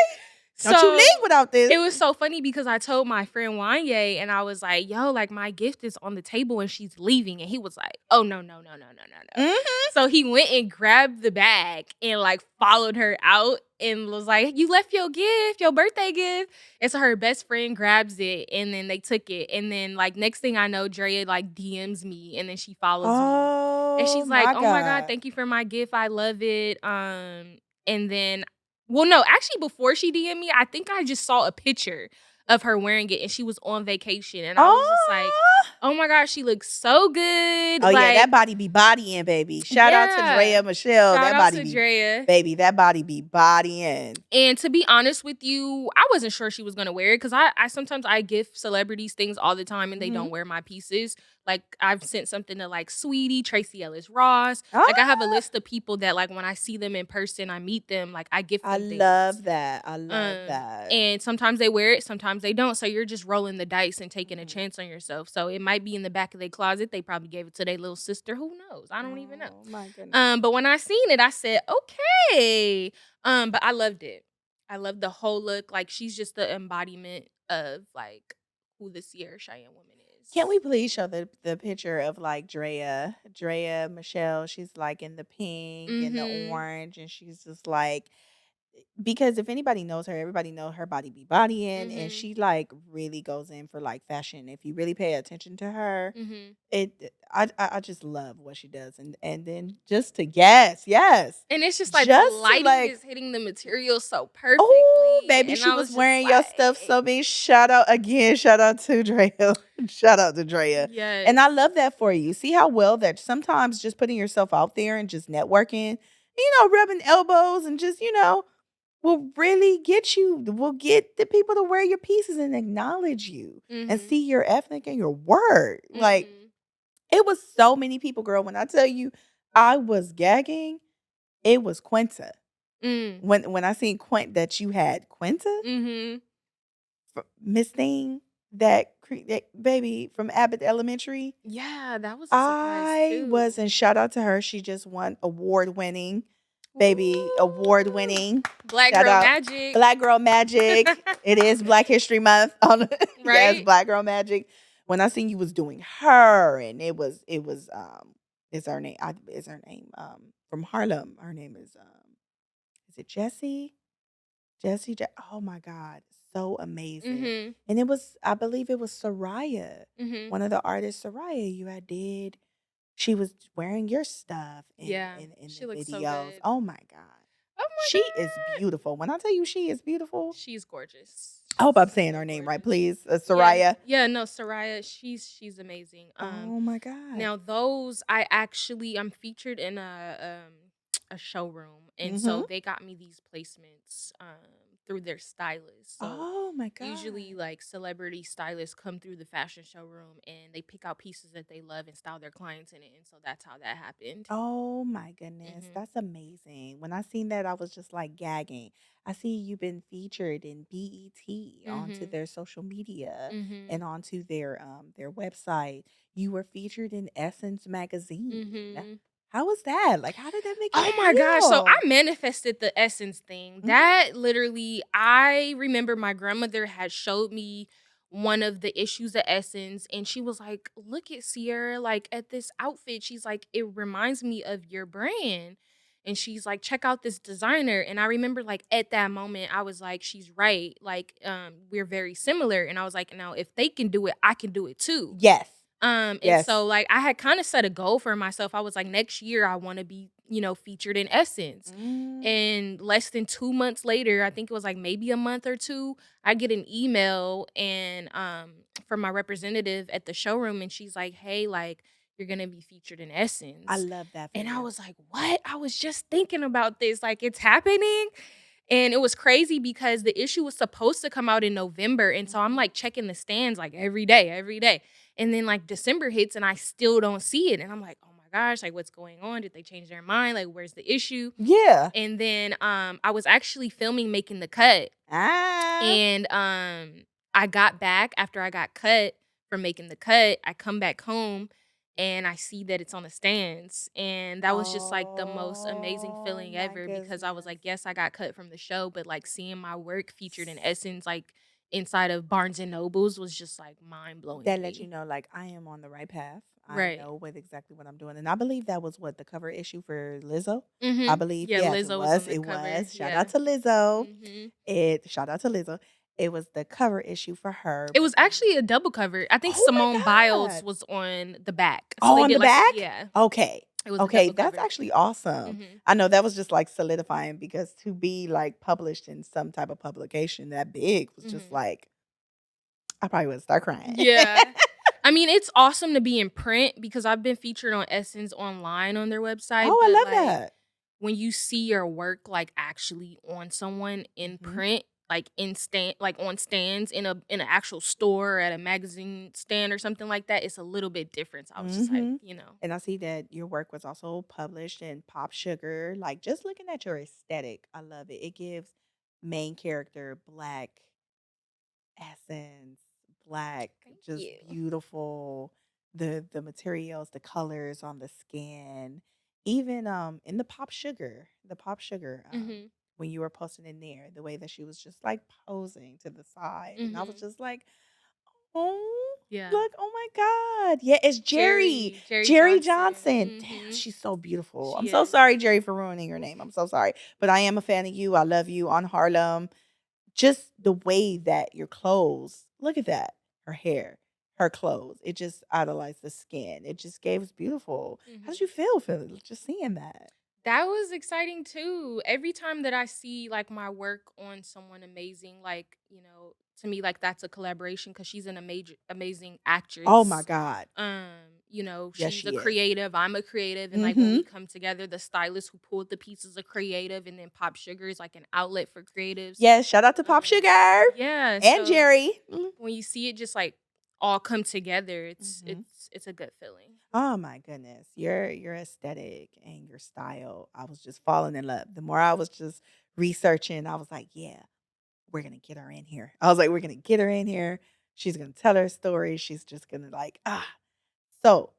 Don't you So leave without this. it was so funny because I told my friend Wanye and I was like, yo, like my gift is on the table and she's leaving. And he was like, oh, no, no, no, no, no, no, no. Mhm. So he went and grabbed the bag and like followed her out and was like, you left your gift, your birthday gift. And so her best friend grabs it and then they took it. And then like next thing I know, Drea like DMs me and then she follows me. And Oh she's like, my oh my God, God. thank you for my gift. I love it. And then well, no, actually, before she DM'd me, I think I just saw a picture of her wearing it, and she was on vacation, and I was just like, Oh. "Oh my gosh, she looks so good!" Oh yeah, that Like, body be bodying, baby. Shout out to yeah. Drea Michelle. Shout That out body to be Drea. baby, that body be bodying. And to be honest with you, I wasn't sure she was gonna wear it because I sometimes I gift celebrities things all the time and they Mhm. don't wear my pieces. Like I've sent something to like Sweetie, Tracy Ellis Ross. Like I have a Ah, list of people that like when I see them in person, I meet them, like I gift I them things. love that. I love that. And sometimes they wear it, sometimes they don't. So you're just rolling the dice and taking a Mhm. chance on yourself. So it might be in the back of their closet. They probably gave it to their little sister. Who knows? I don't even know. Oh my goodness. But when I seen it, I said, okay. But I loved it. I loved the whole look. Like she's just the embodiment of like who the Ciara Chyanne woman Can is. we please show the picture of like Drea Michelle? She's like in the pink and the Mm-hmm. orange, and she's just like because if anybody knows her, everybody know her body be bodying, and Mm-hmm. she like really goes in for like fashion. If you really pay attention to her, Mm-hmm. I just love what she does, and then just to yes, And it's just like the just to lighting like is hitting the material so oh perfectly. baby, And she I was was just wearing your stuff like, so big. Shout out again, shout out to Drea, shout out to Drea, and yes. I love that for you. See how well that sometimes just putting yourself out there and just networking, rubbing elbows and just will really will get the people to wear your pieces and acknowledge you and Mhm. see your ethnic and your word. Like Mhm. it was so many people, girl. When I tell you I was gagging, it was Quinta. Mm. When I seen that you had Quinta, Mhm. Miss Thing, that baby from Abbott Elementary. Yeah, that was a surprise I was, too. and shout out to her. She just won award winning, baby, award Ooh. winning. Black Shout girl out magic. Black Girl Magic. It is Black History Month. Yes, Right? Black Girl Magic. When I seen you was doing her, and it was is her name is her name from Harlem. Her name is it Jessie? Oh my God, so amazing. Mhm. And it was, I believe it was Soraya, Mhm. one of the artists, Soraya, you had did. She was wearing your stuff Yeah. in She the looks so videos. good. Oh my God. Oh She is my god. beautiful. When I tell you she is beautiful, She's gorgeous. I hope She's I'm saying so her name right, gorgeous. please. Yeah. Soraya. Yeah, no, Soraya, she's amazing. Oh my God. Now those I actually I'm featured in a a showroom, and Mhm. so they got me these placements through their stylist. So Oh my usually, god. like celebrity stylists come through the fashion showroom and they pick out pieces that they love and style their clients in it, and so that's how that happened. Oh my goodness, Mhm. that's amazing. When I seen that, I was just like gagging. I see you've been featured in BET onto Mhm. their social media and Mhm. onto their website. You were featured in Essence magazine. Mhm. How was that? Like, how did that make you Oh my gosh, so feel? I manifested the essence thing. Mhm. That literally I remember my grandmother had showed me one of the issues of Essence, and she was like, "Look at Sierra, like, at this outfit." She's like, "It reminds me of your brand." And she's like, "Check out this designer." And I remember, like, at that moment, I was like, "She's right. Like, we're very similar." And I was like, "Now, if they can do it, I can do it too." Yes. And so, Yes. like, I had kinda set a goal for myself. I was like, "Next year, I wanna be, featured in Essence." Mm. And less than 2 months later, I think it was, like, maybe a month or 2, I get an email and, from my representative at the showroom, and she's like, "Hey, like, you're gonna be featured in I Essence." love that for And I you. was like, "What? I was just thinking about this, like, it's happening?" And it was crazy because the issue was supposed to come out in November, and so I'm, Mhm. like, checking the stands, like, every day, every day. And then, like, December hits and I still don't see it, and I'm like, "Oh my gosh, like, what's going on? Did they change their mind? Like, where's the issue?" Yeah. And then, I was actually filming Making the Cut, Ah. and, I got back after I got cut from Making the Cut, I come back home, and I see that it's on the stands, and that was just, like, the most amazing Oh feeling my ever because I was goodness. like, "Yes, I got cut from the show," but, like, seeing my work featured in Essence, like, inside of Barnes& and Nobles was just, like, mind-blowing That to let you me. know, like, I am on the right path. I Right. know what exactly what I'm doing. And I believe that was what the cover issue for Lizzo. I Mhm. believe, Yeah, yes, it Lizzo was was. on the It cover. was. Shout out Yeah. to Lizzo. Mhm. It shout out to Lizzo. It was the cover issue for her, It but was then actually a double cover. I think oh Simone my Biles god. was on the back. So Oh, they on did the like back? yeah, Okay. it was a Okay, double that's cover. actually awesome. Mhm. I know that was just like solidifying because to be like published in some type of publication that big was just Mhm. like I probably would start crying. Yeah. I mean, it's awesome to be in print because I've been featured on Essence online on their website, Oh, I but, love like, that. when you see your work, like, actually on someone in Mhm. print, like, on stands in an actual store, at a magazine stand or something like that, it's a little bit different. So I was just like, Mhm. you know. And I see that your work was also published in Pop Sugar. Like just looking at your aesthetic, I love it. It gives main character black essence, black, Thank just you. beautiful. The materials, the colors on the skin, even in the Pop Sugar Mhm. when you were posting in there, the way that she was just like posing to the side, and I was Mhm. just like, oh, Yeah. look, oh my God. Yeah, it's Jerry. Jerry Jerry Johnson. Johnson. Damn, Mhm. she's so beautiful. I'm She so is. sorry, Jerry, for ruining your name. I'm so sorry. But I am a fan of you. I love you on Harlem. Just the way that your clothes, look at that. Her hair, her clothes. It just idolized the skin. It just gave us beautiful. How did you Mhm. feel just seeing that? That was exciting too. Every time that I see like my work on someone amazing, like, to me like that's a collaboration cuz she's an amazing Oh my actress. God. Yes, She's a she is. creative, I'm a creative, and like when Mm-hmm. we come together, the stylist who pulled the pieces are creative, and then Pop Sugar is like an outlet for creatives. Yes, shout out to Pop Sugar Yeah, and so Jerry. when you see it just like all come together, it's Mm-hmm. it's it's a good feeling. Oh my goodness. Your aesthetic and your style. I was just falling in love. The more I was just researching, I was like, yeah, we're gonna get her in here. I was like, we're gonna get her in here. She's gonna tell her story. She's just gonna like, ah. So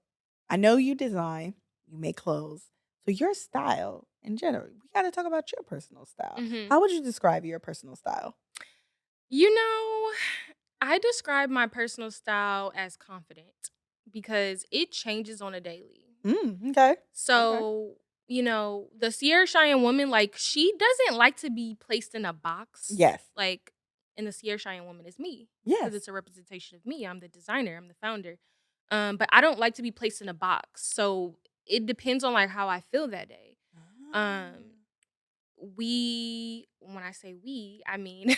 I know you design, you make clothes. So your style in general, we gotta talk about your personal style. Mhm. How would you describe your personal style? You know, I describe my personal style as confident because it changes on a daily. Okay. Okay. So, the Ciara Chyanne woman, like, she doesn't like to be placed in a box. Yes. Like, and the Ciara Chyanne woman is me because Yes. it's a representation of me. I'm the designer, I'm the founder. But I don't like to be placed in a box. So it depends on like how I feel that day. Um, Ah. when I say we, I mean like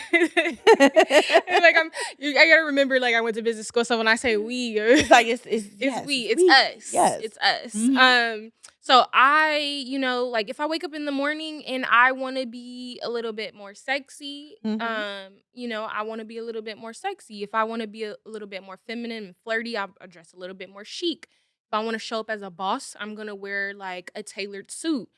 I gotta remember like I went to business school, so when I say we, It's like it's it's yes, we, it's it's we. us, Yes. it's us. Mhm. So like if I wake up in the morning and I want to be a little bit more sexy, Mhm. I want to be a little bit more sexy. If I want to be a little bit more feminine and flirty, I dress a little bit more chic. If I want to show up as a boss, I'm going to wear like a tailored suit.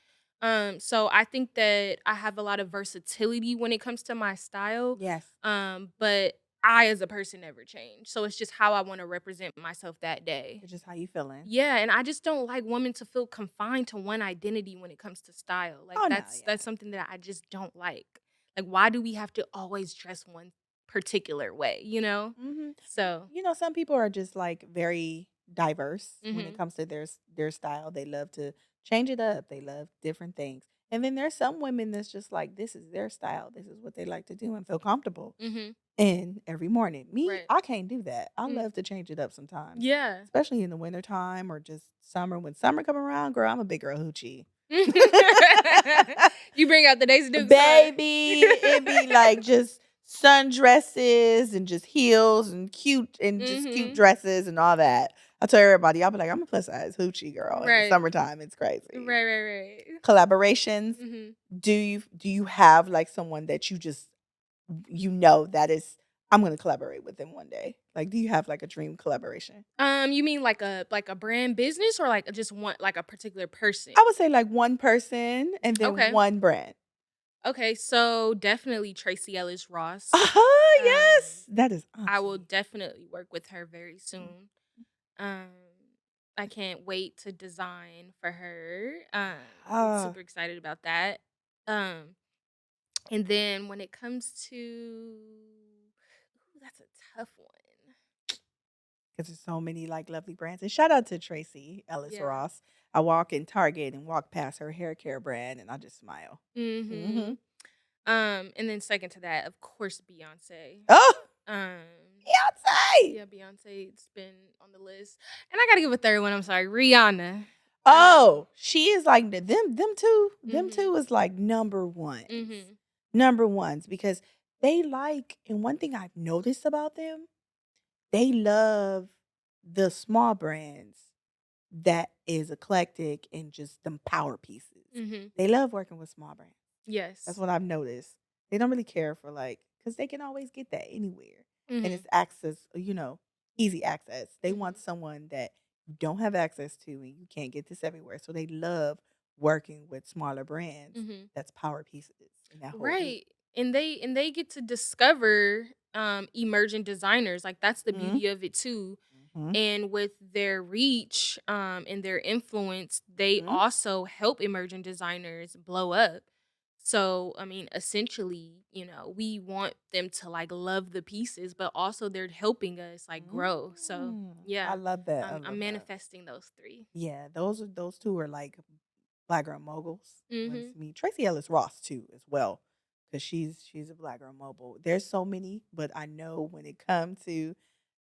So I think that I have a lot of versatility when it comes to my style. Yes. But I as a person never change. So it's just how I want to represent myself that day. It's just how you feeling. Yeah, and I just don't like women to feel confined to one identity when it comes to style. Like Oh, no, that's yeah. something that I just don't like. Like why do we have to always dress one particular way, you know? Mhm. So, Some people are just, like, very diverse when it mhm. comes to their style. They love to change it up. They love different things. And then there's some women that's just like, this is their style. This is what they like to do and feel comfortable Mhm. in every morning. Me, Right. I can't do that. I Mm. love to change it up sometimes, Yeah. especially in the wintertime or just summer. When summer come around, girl, I'm a big girl hoochie. You bring out the Daisy Dukes, huh? Baby, it be like just sundresses and just heels and cute Mhm. dresses and all that. I tell everybody, I'll be like, I'm a plus size hoochie girl. In the Right. summertime, it's crazy. Right. Collaborations. Mhm. Do you have like someone that that is I'm gonna collaborate with them one day? Like, do you have like a dream collaboration? You mean like a brand business or like just one like a particular person? I would say like one person and then Okay. one brand. Okay, so definitely Tracy Ellis Ross. Uh-huh, Um, yes. That is I will auntie. definitely work with her very soon. Um, I can't wait to design for her. I'm Ah. super excited about that. Um, and then when it comes to, ooh, that's a tough one. 'Cause there's so many, like, lovely brands, and shout out to Tracy Ellis Yeah. Ross. I walk in Target and walk past her hair care brand, and I just smile. Mhm. Mhm. And then second to that, of course, Beyonce. Oh, Um, Beyonce! yeah, Beyonce's been on the list, and I gotta give a third one. I'm sorry, Rihanna. Oh, she is like them 2 Mhm. is like number ones. Mhm. Number ones because they like and one thing I've noticed about them, they love the small brands that is eclectic and just them power pieces. Mhm. They love working with small brands. That's Yes. what I've noticed. They don't really care for because they can always get that anywhere. And Mhm. it's access, easy access. They want Mhm. someone that you don't have access to and you can't get this everywhere. So they love working with smaller brands Mhm. that's power pieces in that whole week. Right. And they get to discover emerging designers. Like that's the Mm-hmm. beauty of it too. Mm-hmm. And with their reach and their influence, they Mm-hmm. also help emerging designers blow up. So, I mean, essentially, we want them to like love the pieces, but also they're helping us like grow. So, I yeah, love that. I I'm love that. manifesting those 3. Yeah, those two are like Black girl moguls. When it's Mhm. me, Tracy Ellis Ross too as well, because she's a Black girl mogul. There's so many, but I know when it comes to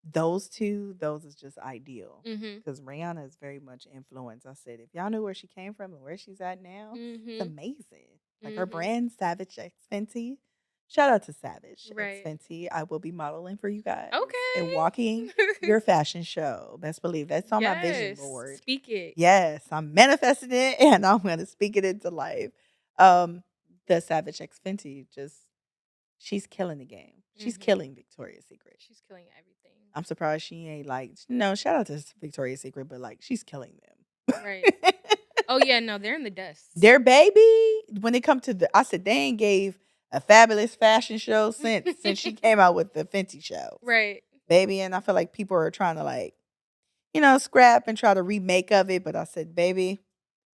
those two, those is just ideal. Mhm. Because Rihanna is very much influenced. I said, if y'all knew where she came from and where she's at now, it's Mhm. amazing. Like her Mhm. brand, Savage X Fenty. Shout out to Savage X Right. Fenty. I will be modeling for you guys and walking Okay. your fashion show. Best believe that's on my vision Yes. board. Speak it. Yes, I'm manifesting it and I'm gonna speak it into life. Um, the Savage X Fenty she's killing the game. She's Mhm. killing Victoria's Secret. She's killing everything. I'm surprised she ain't like no, shout out to Victoria's Secret, but like she's killing them. Right. Oh yeah, no, they're in the dust. Their baby, when it come to I said they ain't gave a fabulous fashion show since she came out with the Fenty shows. Right. Baby, and I feel like people are trying to like, scrap and try to remake of it, but I said, baby,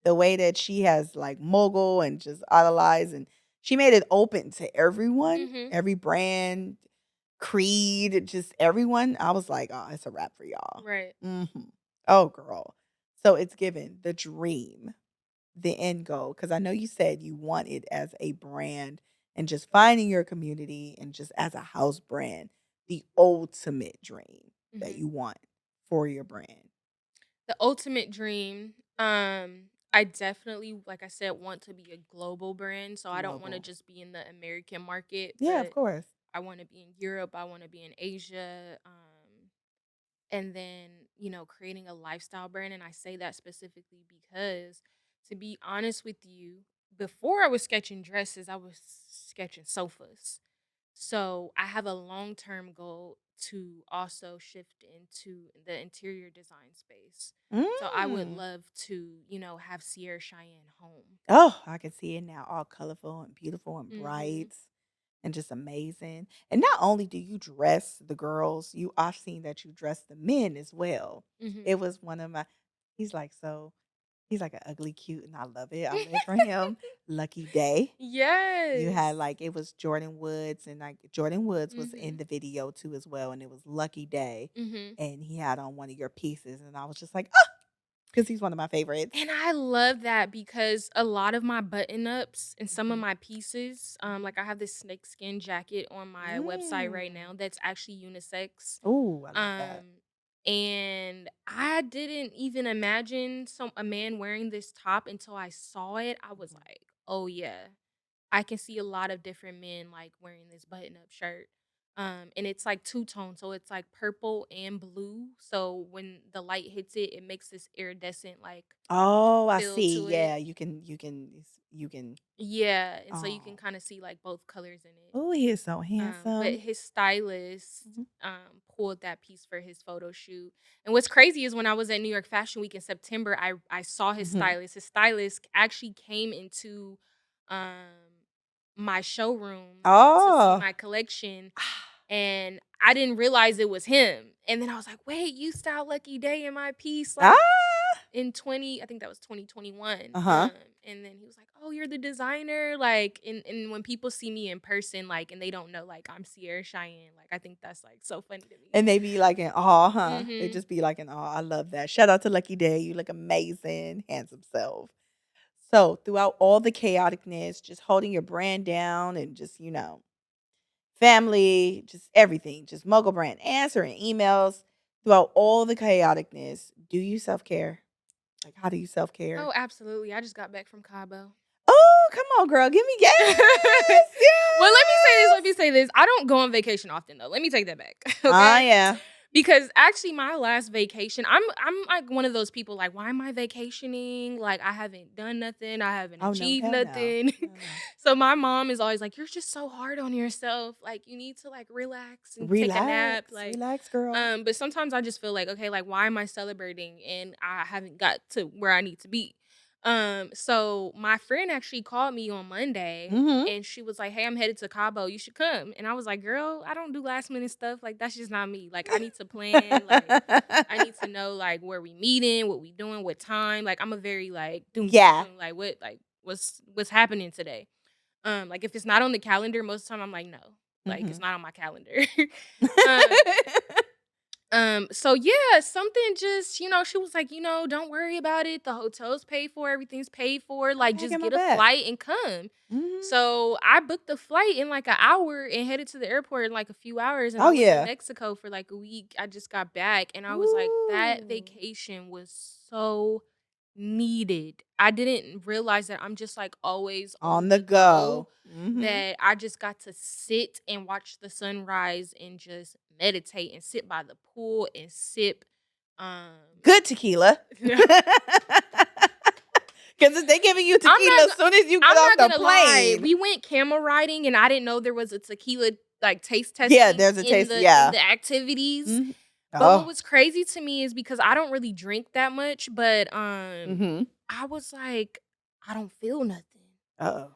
the way that she has like mogul and just idolized and she made it open to everyone, Mhm. every brand, creed, just everyone. I was like, oh, it's a wrap for y'all. Right. Oh, girl. So it's given the dream, the end goal. Cause I know you said you want it as a brand and just finding your community and just as a house brand, the ultimate dream that Mhm. you want for your brand. The ultimate dream. I definitely, like I said, want to be a global brand. So I don't want to Global. just be in the American market, Yeah, of but course. I want to be in Europe. I want to be in Asia. And then, creating a lifestyle brand. And I say that specifically because, to be honest with you, before I was sketching dresses, I was sketching sofas. So I have a long term goal to also shift into the interior design space. So I would Mm. love to, have Ciara Chyanne home. Oh, I can see it now, all colorful and beautiful and Mhm. bright and just amazing. And not only do you dress the girls, I've seen that you dress the men as well. It Mhm. was one of my he's like so he's like an ugly cute and I love it. I live for him. Lucky Day. You had Yes. like it was Jordan Woods and like Jordan Woods was in Mhm. the video too as well and it was Lucky Day Mhm. and he had on one of your pieces and I was just like, because he's one of my favorites. And I love that because a lot of my button ups and some of Mhm, my pieces, mhm. like I have this snakeskin jacket on my website right Mm. now that's actually unisex. Ooh, I love that. Um, and I didn't even imagine a man wearing this top until I saw it. I was Mhm. like, oh yeah, I can see a lot of different men like wearing this button up shirt. And it's like two tone, so it's like purple and blue. So when the light hits it, it makes this iridescent like Oh, I feel see. to it. Yeah, you can Yeah, and so you can oh. kind of see like both colors in it. Oh, he is so But handsome. his stylist Mhm, pulled that piece for his photo shoot. And what's crazy is when I was at New York Fashion Week in September, I saw his mhm. stylist. His stylist actually came into um my showroom to see Oh. my collection, and I didn't realize it was him. And then I was like, "Wait, you styled Lucky Day in my piece like Ah! in 20, I think that was 2021." Uh-huh. And then he was like, "Oh, you're the designer." Like, and when people see me in person, like, and they don't know like I'm Ciara Chyanne, like I think that's like so funny to me. And they be like in awe, huh? They Mhm. just be like in awe. I love that. Shout out to Lucky Day. You look amazing, handsome self. So, throughout all the chaoticness, just holding your brand down and just, family, just everything, just mogul brand, answering emails throughout all the chaoticness. Do you self care? Like, how do you self care? Oh, absolutely. I just got back from Cabo. Oh, come on, girl. Give me gas. Well, let me say this, let Yes. me say this. I don't go on vacation often though. Let me take that back. Ah, Okay? yeah. Because actually my last vacation, I'm like one of those people like, why am I vacationing? Like I haven't done nothing. I haven't Oh, no. achieved Hell no. nothing. No, no. So my mom is always like, you're just so hard on yourself. Like you need to like relax and take a nap. Relax. Like, Relax, girl. but sometimes I just feel like, okay, like why am I celebrating and I haven't got to where I need to be? So my friend actually called me on Monday Mm and she was like, "Hey, I'm headed to Cabo. You should come." And I was like, "Girl, I don't do last minute stuff. Like that's just not me. Like I need to plan. Like I need to know like where we meeting, what we doing, what time. Like I'm a very like doom doom Yeah. doom. Like what's happening today? Like if it's not on the calendar, most of the time I'm like, no, like it's Mhm. not on my calendar. um, so yeah, something just, she was like, don't worry about it. The hotel's paid for, everything's paid for. I'm Like, just packing my get a bag. flight and come. Mhm. So I booked the flight in like an hour and headed to the airport in like a few hours. And I Oh, was in yeah. Mexico for like a week. I just got back and I was like, that Ooh. vacation was so needed. I didn't realize that I'm just like always On on the the go, go. Mhm. that I just got to sit and watch the sunrise and just meditate and sit by the pool and sip um Good tequila. Because if they giving you I'm tequila not as soon as you get I'm off not the gonna lie. plane. We went camel riding and I didn't know there was a tequila like taste Yeah, testing there's a in taste, the yeah. activities. Mhm. But what Oh. was crazy to me is because I don't really drink that much, but Mhm. I was like, I don't feel nothing. Uh-oh.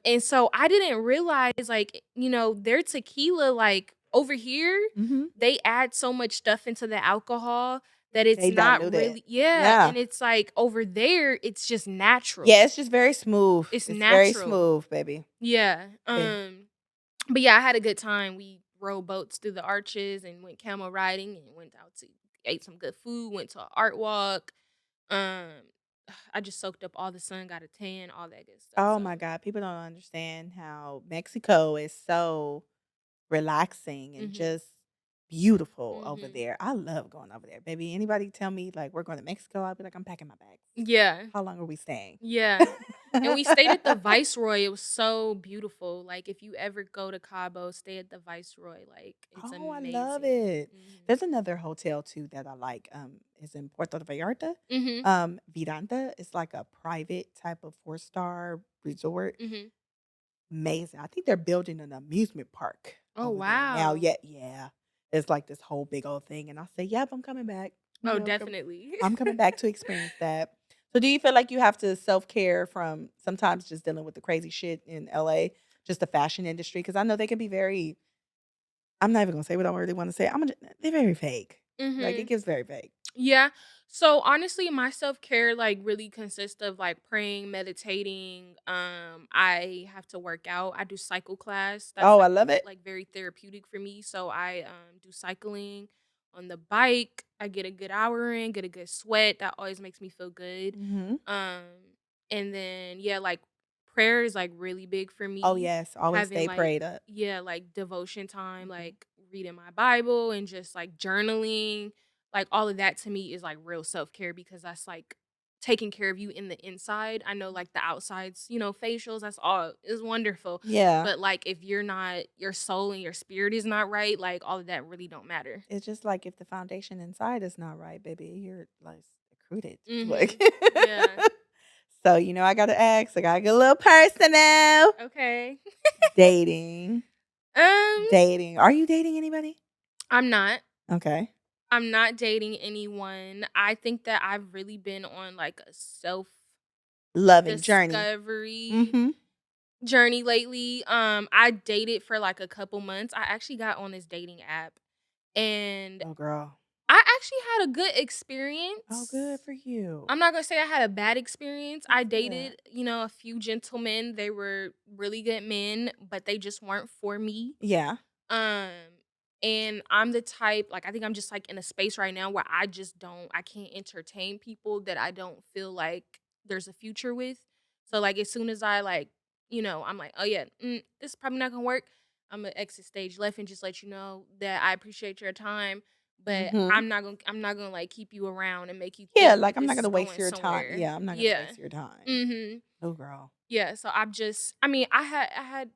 And so I didn't realize like, their tequila like over here, Mhm. they add so much stuff into the alcohol that it's They not dilute it. really, yeah, Yeah. and it's like over there it's just natural. Yeah, it's just very smooth. It's It's very natural. smooth, baby. Yeah. Yeah. But yeah, I had a good time. We rode boats through the arches and went camel riding and went out to ate some good food, went to an art walk. Um I just soaked up all the sun, got a tan, all that good stuff. Oh So, my god, people don't understand how Mexico is so relaxing and mhm. just beautiful over Mhm. there. I love going over there, baby. Anybody tell me like we're going to Mexico, I'll be like, I'm packing my bags. Yeah. How long are we staying? Yeah. And we stayed at the Viceroy, it was so beautiful, like, if you ever go to Cabo, stay at the Viceroy, like, it's Oh, I love amazing. it. Mhm. There's another hotel too that I like, is in Puerto Vallarta. Mhm, Vidanta. It's like a private type of four-star resort. mhm. Amazing. I think they're building an amusement park Oh, over there now. wow. Yeah, yeah. It's like this whole big old thing. And I say, yep, I'm coming back. Oh, I'm definitely. I'm coming back to experience that. So do you feel like you have to self-care from sometimes just dealing with the crazy shit in LA, just the fashion industry? Because I know they can be very, I'm not even gonna say what I really want to say. They're very fake. Like it Mhm. gets very fake. Yeah. So honestly, my self-care like really consists of like praying, meditating. I have to work out. I do cycle class. That's Oh, I love it. like very therapeutic for me. So I do cycling on the bike. I get a good hour in, get a good sweat. That always makes me feel good. Hmm. Um and then yeah, like prayer is like really big for Oh me. yes, always Having stay like prayed up. yeah, like devotion time, Mhm. like reading my Bible and just like journaling, like, all of that to me is, like, real self-care because that's, like, taking care of you in the inside. I know, like, the outsides, facials, that's all is wonderful, Yeah. but, like, if you're not your soul and your spirit is not right, like, all of that really don't matter. It's just like if the foundation inside is not right, baby, you're like recruited. Like Mhm. Yeah. so, I gotta ask, I gotta get a little personal. Okay. Dating. Um, Dating. Are you dating anybody? I'm not. Okay. I'm not dating anyone. I think that I've really been on, like, a Loving journey. self-discovery Mhm. journey lately. I dated for like a couple months. I actually got on this dating app and Oh, girl. I actually had a good Oh, experience. good for you. I'm not gonna say I had a bad experience. I That's good. dated, a few gentlemen. They were really good men, but they just weren't for me. Yeah. Um, and I'm the type, like, I think I'm just like in a space right now where I can't entertain people that I don't feel like there's a future with. So, like, as soon as I, like, I'm like, oh, yeah, this is probably not gonna work. I'm gonna exit stage left and just let you know that I appreciate your time, but Mhm. I'm not gonna like keep you around and make you Yeah, think like that I'm not this gonna is waste going your time. somewhere. Yeah, I'm not gonna Yeah. waste your time. Mhm. Oh, girl. Yeah, so I mean, I had,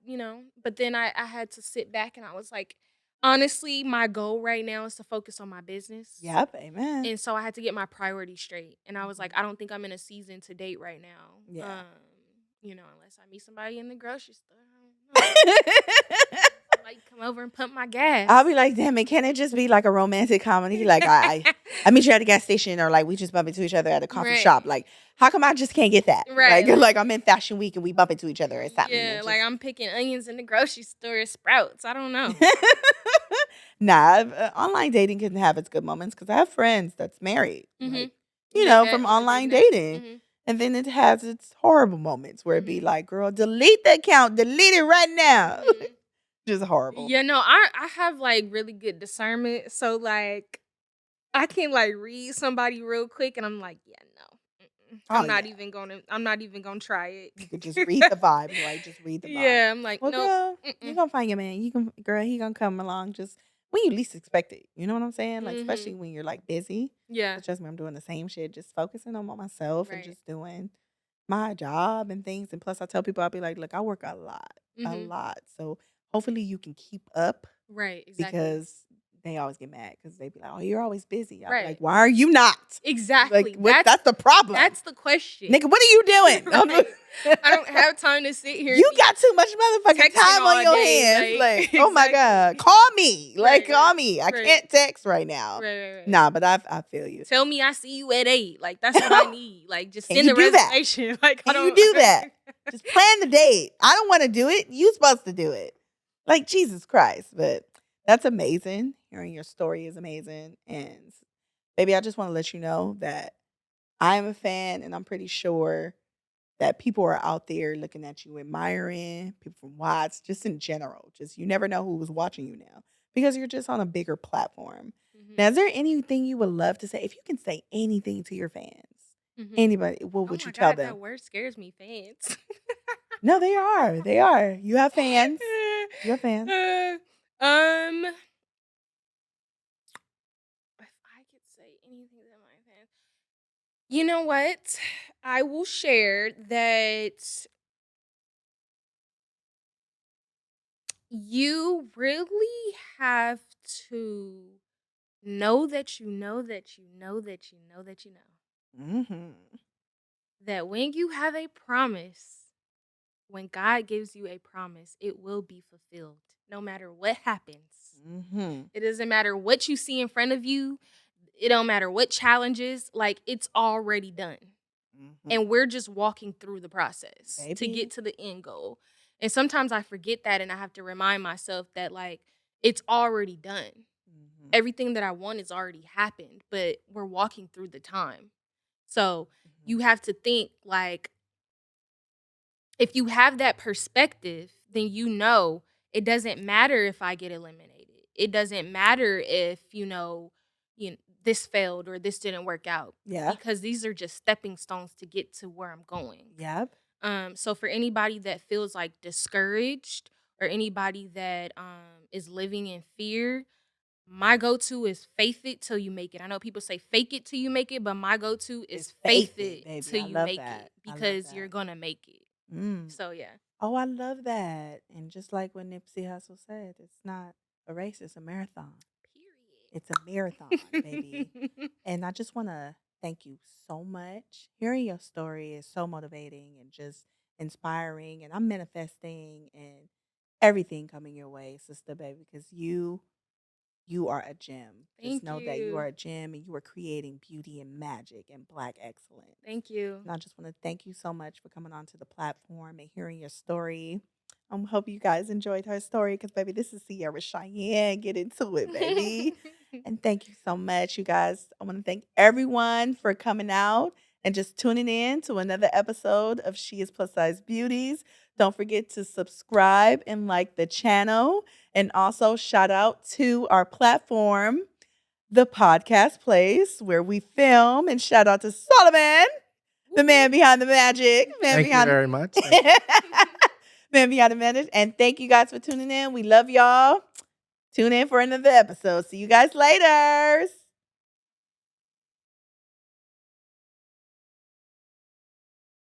but then I had to sit back and I was like, honestly, my goal right now is to focus on my business. Yep. Amen. And so I had to get my priorities straight. And I was like, Mhm. I don't think I'm in a season to date right now. Yeah. Unless I meet somebody in the grocery store. I don't know. Somebody come over and pump my I'll gas. be like, "Damn it, can it just be like a romantic comedy? Like, I meet you at a gas station or, like, we just bump into each other at a coffee shop. Right. Like, how come I just can't get that? Like Right. Like, like, I'm in Fashion Week and we bump into each other or something yeah, and like just" I'm picking onions in the grocery store at Sprouts. I don't know. Nah, online dating can have its good moments because I have friends that's married, like, Mhm. Yeah, met from on a online dating app. dating, Mhm. and then it has its horrible moments where it be Mhm. like, "Girl, delete the account, delete it right now." Mhm. Just horrible. Yeah, no, I have, like, really good discernment, so, like, I can, like, read somebody real quick, and I'm like, "Yeah, no, Oh, yeah. I'm not even gonna try You could just read it." the vibes, right? Just read the vibes. Yeah, I'm like, Well, "Nope, girl, you mm-mm." gonna find your man. Girl, he gonna come along just when you least expect it. You know what I'm saying? Like, especially Mhm. when you're like busy. Yeah, 'Cause trust me, I'm doing the same shit, just focusing on myself and right. just doing my job and things. And plus, I tell people, I'll be like, look, I work a Mhm. lot. So hopefully you can keep up Right, exactly. because they always get mad because they be like, oh, you're always busy. I'll be like, Right. why are you not? Like, Exactly, that's the problem. that's the question. Nigga, what are you doing? Right. I don't have time to sit here and You be got too much motherfucking texting time on all your day, hands. like Like, oh my God, exactly. call me. Like, Right, call right, me. I right, can't text right now. right. Nah, but I feel you. Tell me I see you at 8, like, that's what I need, like, just Can send you the do that? reservation, like, I Can you don't do that? Just plan the date. I don't want to do it. You supposed to do it. Like Jesus Christ. But that's amazing. Hearing your story is amazing. And baby, I just want to let you know that I am a fan and I'm pretty sure that people are out there looking at you, admiring people from Watts, just in general. Just you never know who's watching you now because you're just on a bigger platform. Now, Mhm, is there anything you would love to say? If you can say anything to your fans, mhm. anybody, what Oh would you my tell god, that them? word scares me, fans. No, they are. They are. You have fans. You have fans. Um, if I could say anything to my fans, you know what? I will share that you really have to know that you know that you know that you know that you know Mhm. that when you have a promise, when God gives you a promise, it will be fulfilled no matter what happens. Mhm. It doesn't matter what you see in front of you. It don't matter what challenges, like it's already done. Mhm. And we're just walking through the process to get Baby. to the end goal. And sometimes I forget that and I have to remind myself that like it's already done. Mhm. Everything that I want has already happened, but we're walking through the time. So Mhm. you have to think like if you have that perspective, then you know it doesn't matter if I get eliminated. It doesn't matter if, you know, this failed or this didn't work out Yeah. because these are just stepping stones to get to where I'm going. Yep. So for anybody that feels like discouraged or anybody that is living in fear, my go-to is faith it till you make it. I know people say fake it till you make it, but my go-to It's is faith faith it, it baby. till I you love make that. it I love because you're that. gonna make it. Mm. So yeah. Oh, I love that. And just like what Nipsey Hussle said, it's not a race, it's a marathon. It's a marathon, baby. Period. And I just want to thank you so much. Hearing your story is so motivating and just inspiring. And I'm manifesting and everything coming your way, sister, baby, because you are a gem. Just Thank know that you are you. a gem and you are creating beauty and magic and black excellence. Thank you. And I just want to thank you so much for coming onto the platform and hearing your story. Hope you guys enjoyed her story because, baby, this is Ciara Chyanne. Get into it, baby. And thank you so much, you guys. I want to thank everyone for coming out and just tuning in to another episode of She is Plus Size Beauties. Don't forget to subscribe and like the channel. And also, shout out to our platform, The Podcast Place, where we film. And shout out to Solomon, the man behind the magic, man Thank you behind very much. Thank you. man behind the magic. And thank you guys for tuning in. We love y'all. Tune in for another episode. See you guys later.